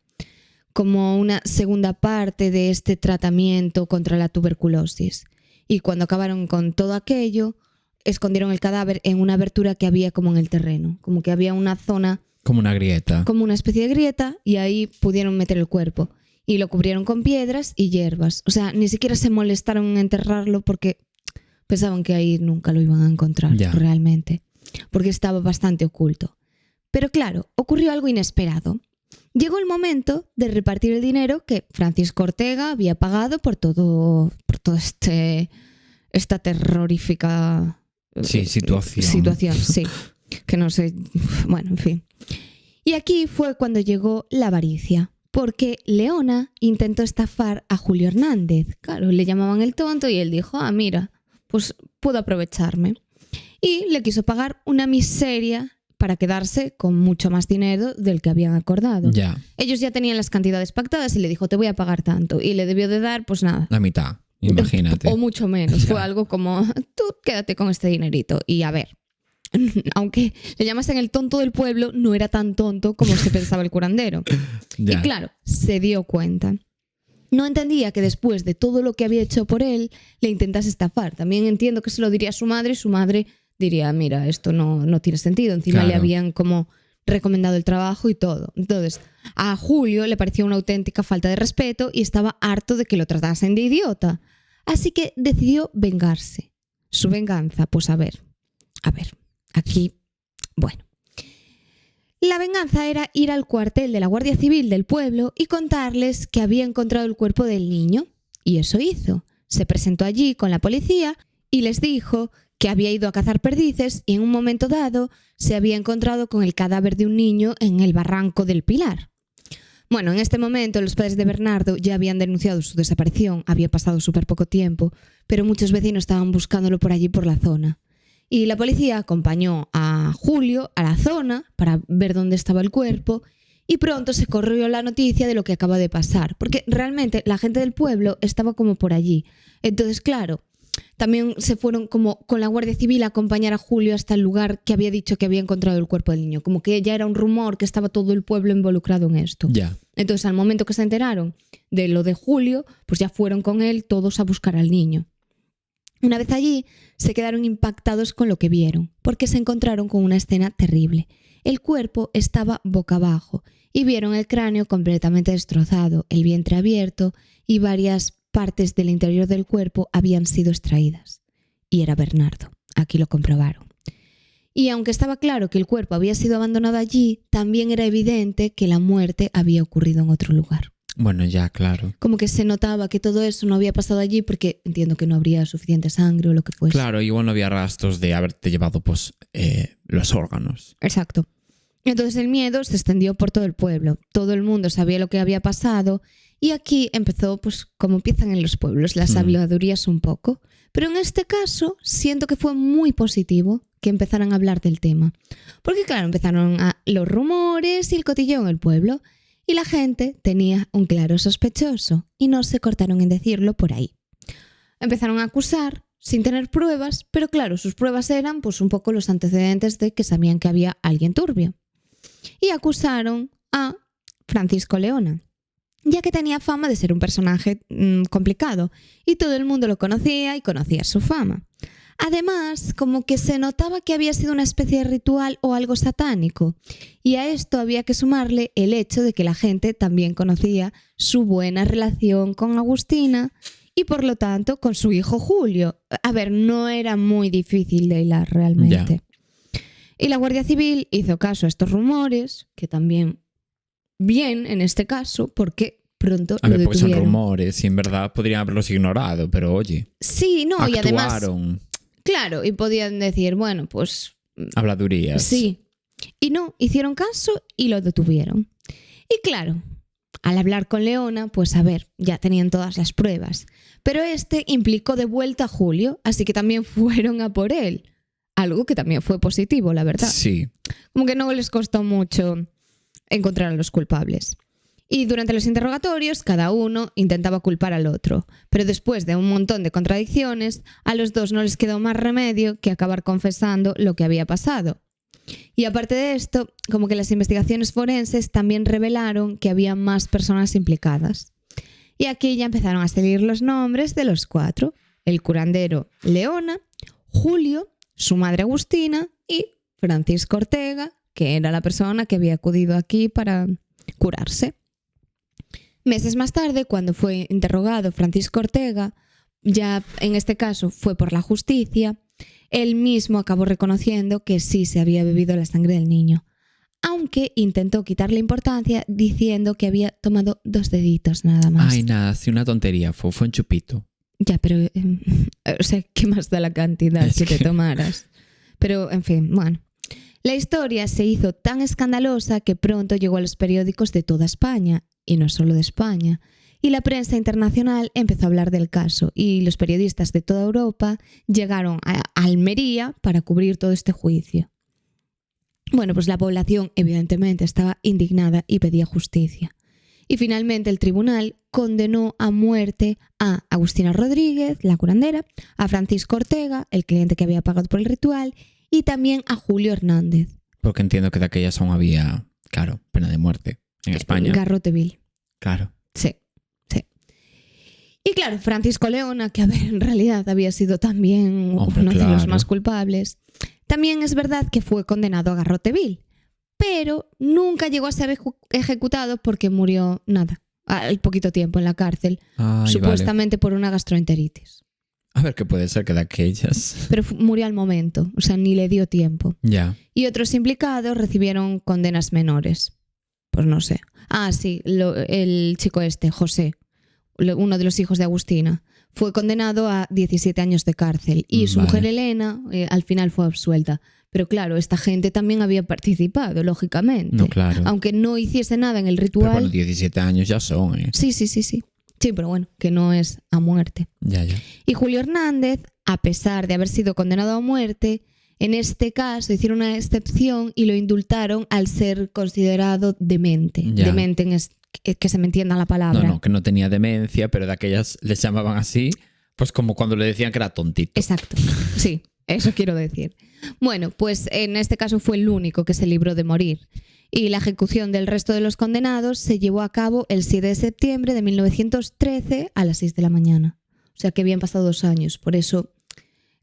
como una segunda parte de este tratamiento contra la tuberculosis. Y cuando acabaron con todo aquello, escondieron el cadáver en una abertura que había como en el terreno, como que había una zona, Como una grieta. como una especie de grieta, y ahí pudieron meter el cuerpo. Y lo cubrieron con piedras y hierbas. O sea, ni siquiera se molestaron en enterrarlo porque pensaban que ahí nunca lo iban a encontrar realmente, porque estaba bastante oculto. Pero claro, ocurrió algo inesperado. Llegó el momento de repartir el dinero que Francisco Ortega había pagado por todo esta terrorífica situación, sí. Que no sé, bueno, en fin. Y aquí fue cuando llegó la avaricia, porque Leona intentó estafar a Julio Hernández. Claro, le llamaban el tonto y él dijo, mira, pues puedo aprovecharme. Y le quiso pagar una miseria para quedarse con mucho más dinero del que habían acordado. Ya. Ellos ya tenían las cantidades pactadas y le dijo, te voy a pagar tanto. Y le debió de dar, pues nada. La mitad, imagínate. O mucho menos. Ya. Fue algo como, tú quédate con este dinerito. Y a ver, aunque le llamasen el tonto del pueblo, no era tan tonto como se pensaba el curandero. Ya. Y claro, se dio cuenta. No entendía que después de todo lo que había hecho por él, le intentase estafar. También entiendo que se lo diría a su madre y su madre diría, mira, esto no tiene sentido. Encima Claro. le habían como recomendado el trabajo y todo. Entonces, a Julio le pareció una auténtica falta de respeto y estaba harto de que lo tratasen de idiota. Así que decidió vengarse. Su venganza, pues a ver, aquí, bueno. La venganza era ir al cuartel de la Guardia Civil del pueblo y contarles que había encontrado el cuerpo del niño. Y eso hizo. Se presentó allí con la policía y les dijo que había ido a cazar perdices y en un momento dado se había encontrado con el cadáver de un niño en el barranco del Pilar. Bueno, en este momento los padres de Bernardo ya habían denunciado su desaparición, había pasado súper poco tiempo, pero muchos vecinos estaban buscándolo por allí por la zona. Y la policía acompañó a Julio a la zona para ver dónde estaba el cuerpo y pronto se corrió la noticia de lo que acaba de pasar, porque realmente la gente del pueblo estaba como por allí. Entonces, claro, también se fueron como con la Guardia Civil a acompañar a Julio hasta el lugar que había dicho que había encontrado el cuerpo del niño. Como que ya era un rumor que estaba todo el pueblo involucrado en esto. Ya. Entonces, al momento que se enteraron de lo de Julio, pues ya fueron con él todos a buscar al niño. Una vez allí, se quedaron impactados con lo que vieron, porque se encontraron con una escena terrible. El cuerpo estaba boca abajo y vieron el cráneo completamente destrozado, el vientre abierto y varias partes del interior del cuerpo habían sido extraídas. Y era Bernardo. Aquí lo comprobaron. Y aunque estaba claro que el cuerpo había sido abandonado allí, también era evidente que la muerte había ocurrido en otro lugar. Bueno, ya, claro. Como que se notaba que todo eso no había pasado allí porque entiendo que no habría suficiente sangre o lo que fuese. Claro, igual no había rastros de haberte llevado pues los órganos. Exacto. Entonces el miedo se extendió por todo el pueblo. Todo el mundo sabía lo que había pasado y aquí empezó, pues como empiezan en los pueblos, las habladurías un poco. Pero en este caso siento que fue muy positivo que empezaran a hablar del tema. Porque claro, empezaron los rumores y el cotilleo en el pueblo. Y la gente tenía un claro sospechoso y no se cortaron en decirlo por ahí. Empezaron a acusar sin tener pruebas, pero claro, sus pruebas eran pues un poco los antecedentes de que sabían que había alguien turbio. Y acusaron a Francisco Leona, ya que tenía fama de ser un personaje complicado y todo el mundo lo conocía y conocía su fama. Además, como que se notaba que había sido una especie de ritual o algo satánico. Y a esto había que sumarle el hecho de que la gente también conocía su buena relación con Agustina y por lo tanto con su hijo Julio. A ver, no era muy difícil de hilar realmente. Ya. Y la Guardia Civil hizo caso a estos rumores, que también bien en este caso, porque pronto lo detuvieron. Pues son rumores y en verdad podrían haberlos ignorado, pero oye. Sí, no, actuaron. Y además... Claro, y podían decir, bueno, pues... habladurías. Sí. Y no, hicieron caso y lo detuvieron. Y claro, al hablar con Leona, pues a ver, ya tenían todas las pruebas. Pero este implicó de vuelta a Julio, así que también fueron a por él. Algo que también fue positivo, la verdad. Sí. Como que no les costó mucho encontrar a los culpables. Y durante los interrogatorios, cada uno intentaba culpar al otro. Pero después de un montón de contradicciones, a los dos no les quedó más remedio que acabar confesando lo que había pasado. Y aparte de esto, como que las investigaciones forenses también revelaron que había más personas implicadas. Y aquí ya empezaron a salir los nombres de los 4. El curandero Leona, Julio, su madre Agustina y Francisco Ortega, que era la persona que había acudido aquí para curarse. Meses más tarde, cuando fue interrogado Francisco Ortega, ya en este caso fue por la justicia, él mismo acabó reconociendo que sí se había bebido la sangre del niño, aunque intentó quitarle importancia diciendo que había tomado 2 deditos nada más. Ay, nada, sí, una tontería, fue un chupito. Ya, pero, o sea, ¿qué más da la cantidad que te tomaras? Pero, en fin, bueno. La historia se hizo tan escandalosa que pronto llegó a los periódicos de toda España, y no solo de España, y la prensa internacional empezó a hablar del caso, y los periodistas de toda Europa llegaron a Almería para cubrir todo este juicio. Bueno, pues la población evidentemente estaba indignada y pedía justicia. Y finalmente el tribunal condenó a muerte a Agustina Rodríguez, la curandera, a Francisco Ortega, el cliente que había pagado por el ritual, y también a Julio Hernández. Porque entiendo que de aquella aún había, claro, pena de muerte en España. Garrote vil. Claro. Sí, sí. Y claro, Francisco Leona, que a ver, en realidad había sido también uno de los más culpables, también es verdad que fue condenado a garrote vil. pero nunca llegó a ser ejecutado porque murió, al poquito tiempo en la cárcel, supuestamente por una gastroenteritis. A ver, qué puede ser que de aquellas. Pero murió al momento, o sea, ni le dio tiempo. Ya. Y otros implicados recibieron condenas menores. Pues no sé. Sí, el chico José, uno de los hijos de Agustina, fue condenado a 17 años de cárcel. Y su mujer Elena, al final fue absuelta. Pero claro, esta gente también había participado, lógicamente. No, claro. Aunque no hiciese nada en el ritual. Pero bueno, 17 años ya son, ¿eh? Sí. Sí, pero bueno, que no es a muerte. Ya. Y Julio Hernández, a pesar de haber sido condenado a muerte, en este caso hicieron una excepción y lo indultaron al ser considerado demente. Ya. Demente es que se me entienda la palabra. No, que no tenía demencia, pero de aquellas les llamaban así, pues como cuando le decían que era tontito. Exacto, sí, eso quiero decir. Bueno, pues en este caso fue el único que se libró de morir. Y la ejecución del resto de los condenados se llevó a cabo el 7 de septiembre de 1913 a las 6 de la mañana. O sea que habían pasado 2 años. Por eso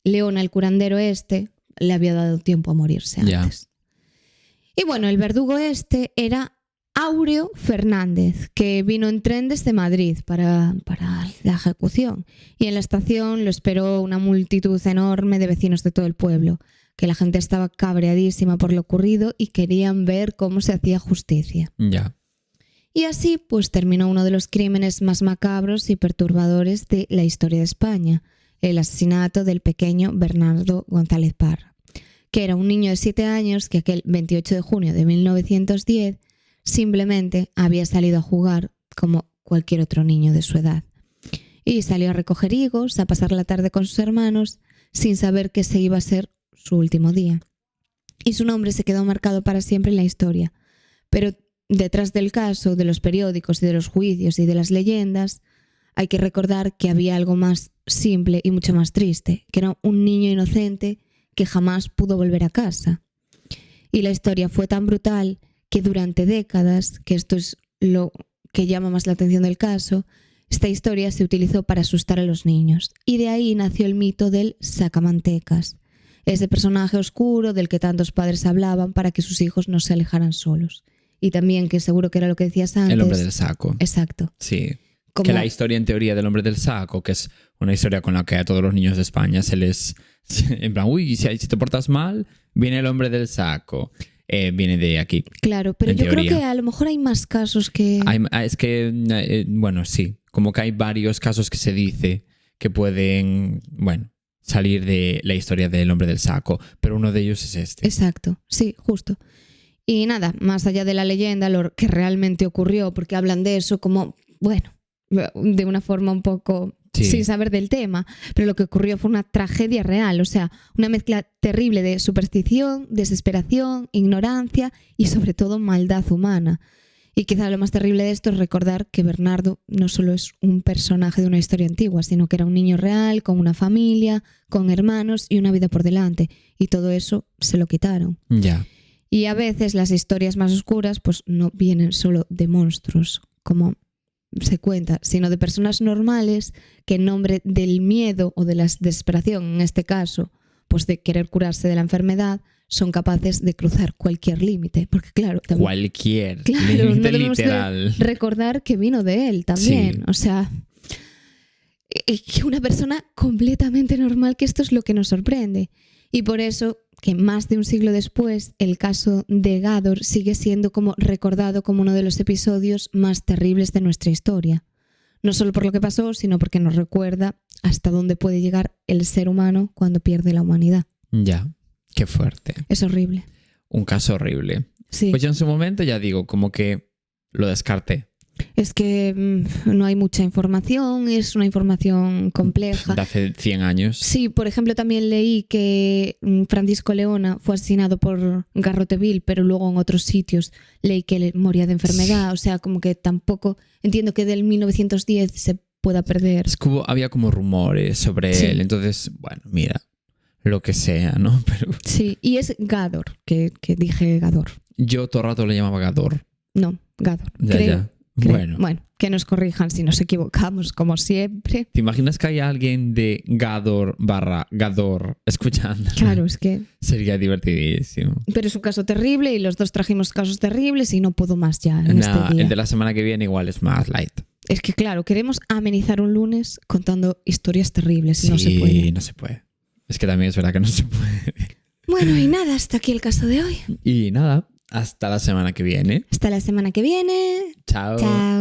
Leona, el curandero le había dado tiempo a morirse antes. Y bueno, el verdugo era Áureo Fernández, que vino en tren desde Madrid para la ejecución. Y en la estación lo esperó una multitud enorme de vecinos de todo el pueblo, que la gente estaba cabreadísima por lo ocurrido y querían ver cómo se hacía justicia. Ya. Y así pues terminó uno de los crímenes más macabros y perturbadores de la historia de España, el asesinato del pequeño Bernardo González Parra, que era un niño de 7 años que aquel 28 de junio de 1910 simplemente había salido a jugar como cualquier otro niño de su edad. Y salió a recoger higos, a pasar la tarde con sus hermanos, sin saber que ese iba a ser su último día. Y su nombre se quedó marcado para siempre en la historia. Pero detrás del caso, de los periódicos y de los juicios y de las leyendas, hay que recordar que había algo más simple y mucho más triste, que era un niño inocente que jamás pudo volver a casa. Y la historia fue tan brutal que durante décadas, que esto es lo que llama más la atención del caso, esta historia se utilizó para asustar a los niños. Y de ahí nació el mito del sacamantecas, ese personaje oscuro del que tantos padres hablaban para que sus hijos no se alejaran solos. Y también, que seguro que era lo que decías antes... El hombre del saco. Exacto. Sí. Que la historia en teoría del hombre del saco, que es una historia con la que a todos los niños de España se les... En plan, uy, si te portas mal, viene el hombre del saco. Viene de aquí. Claro, pero yo creo que a lo mejor hay más casos que... Es que, bueno, sí. Como que hay varios casos que se dice que pueden, bueno, salir de la historia del hombre del saco, pero uno de ellos es este. Exacto, sí, justo. Y nada, más allá de la leyenda, lo que realmente ocurrió, porque hablan de eso como, bueno, de una forma un poco sin saber del tema, pero lo que ocurrió fue una tragedia real, o sea, una mezcla terrible de superstición, desesperación, ignorancia y sobre todo maldad humana. Y quizá lo más terrible de esto es recordar que Bernardo no solo es un personaje de una historia antigua, sino que era un niño real, con una familia, con hermanos y una vida por delante. Y todo eso se lo quitaron. Ya. Y a veces las historias más oscuras pues no vienen solo de monstruos, como se cuenta, sino de personas normales que en nombre del miedo o de la desesperación, en este caso, pues de querer curarse de la enfermedad, son capaces de cruzar cualquier límite. Porque claro, cualquier límite literal. Recordar que vino de él también. Sí. O sea, que una persona completamente normal, que esto es lo que nos sorprende. Y por eso que más de un siglo después el caso de Gádor sigue siendo como recordado como uno de los episodios más terribles de nuestra historia. No solo por lo que pasó, sino porque nos recuerda hasta dónde puede llegar el ser humano cuando pierde la humanidad. Ya, qué fuerte. Es horrible. Un caso horrible. Sí. Pues yo en su momento ya digo, como que lo descarté. Es que no hay mucha información, es una información compleja. De hace 100 años. Sí, por ejemplo, también leí que Francisco Leona fue asesinado por Garroteville, pero luego en otros sitios leí que moría de enfermedad. Sí. O sea, como que tampoco entiendo que del 1910 se pueda perder. Es que había como rumores sobre él, entonces, bueno, mira, lo que sea, ¿no? Pero... Sí, y es Gádor, que dije Gádor. Yo todo el rato le llamaba Gádor. No, Gádor. Ya. Bueno, que nos corrijan si nos equivocamos, como siempre. ¿Te imaginas que hay alguien de Gador escuchando? Claro, es que... Sería divertidísimo. Pero es un caso terrible y los dos trajimos casos terribles y no puedo más ya en este día. El de la semana que viene igual es más light. Es que claro, queremos amenizar un lunes contando historias terribles y no se puede. Sí, no se puede. Es que también es verdad que no se puede. Bueno, y nada, hasta aquí el caso de hoy. Y nada, hasta la semana que viene. Hasta la semana que viene. Chao. Chao.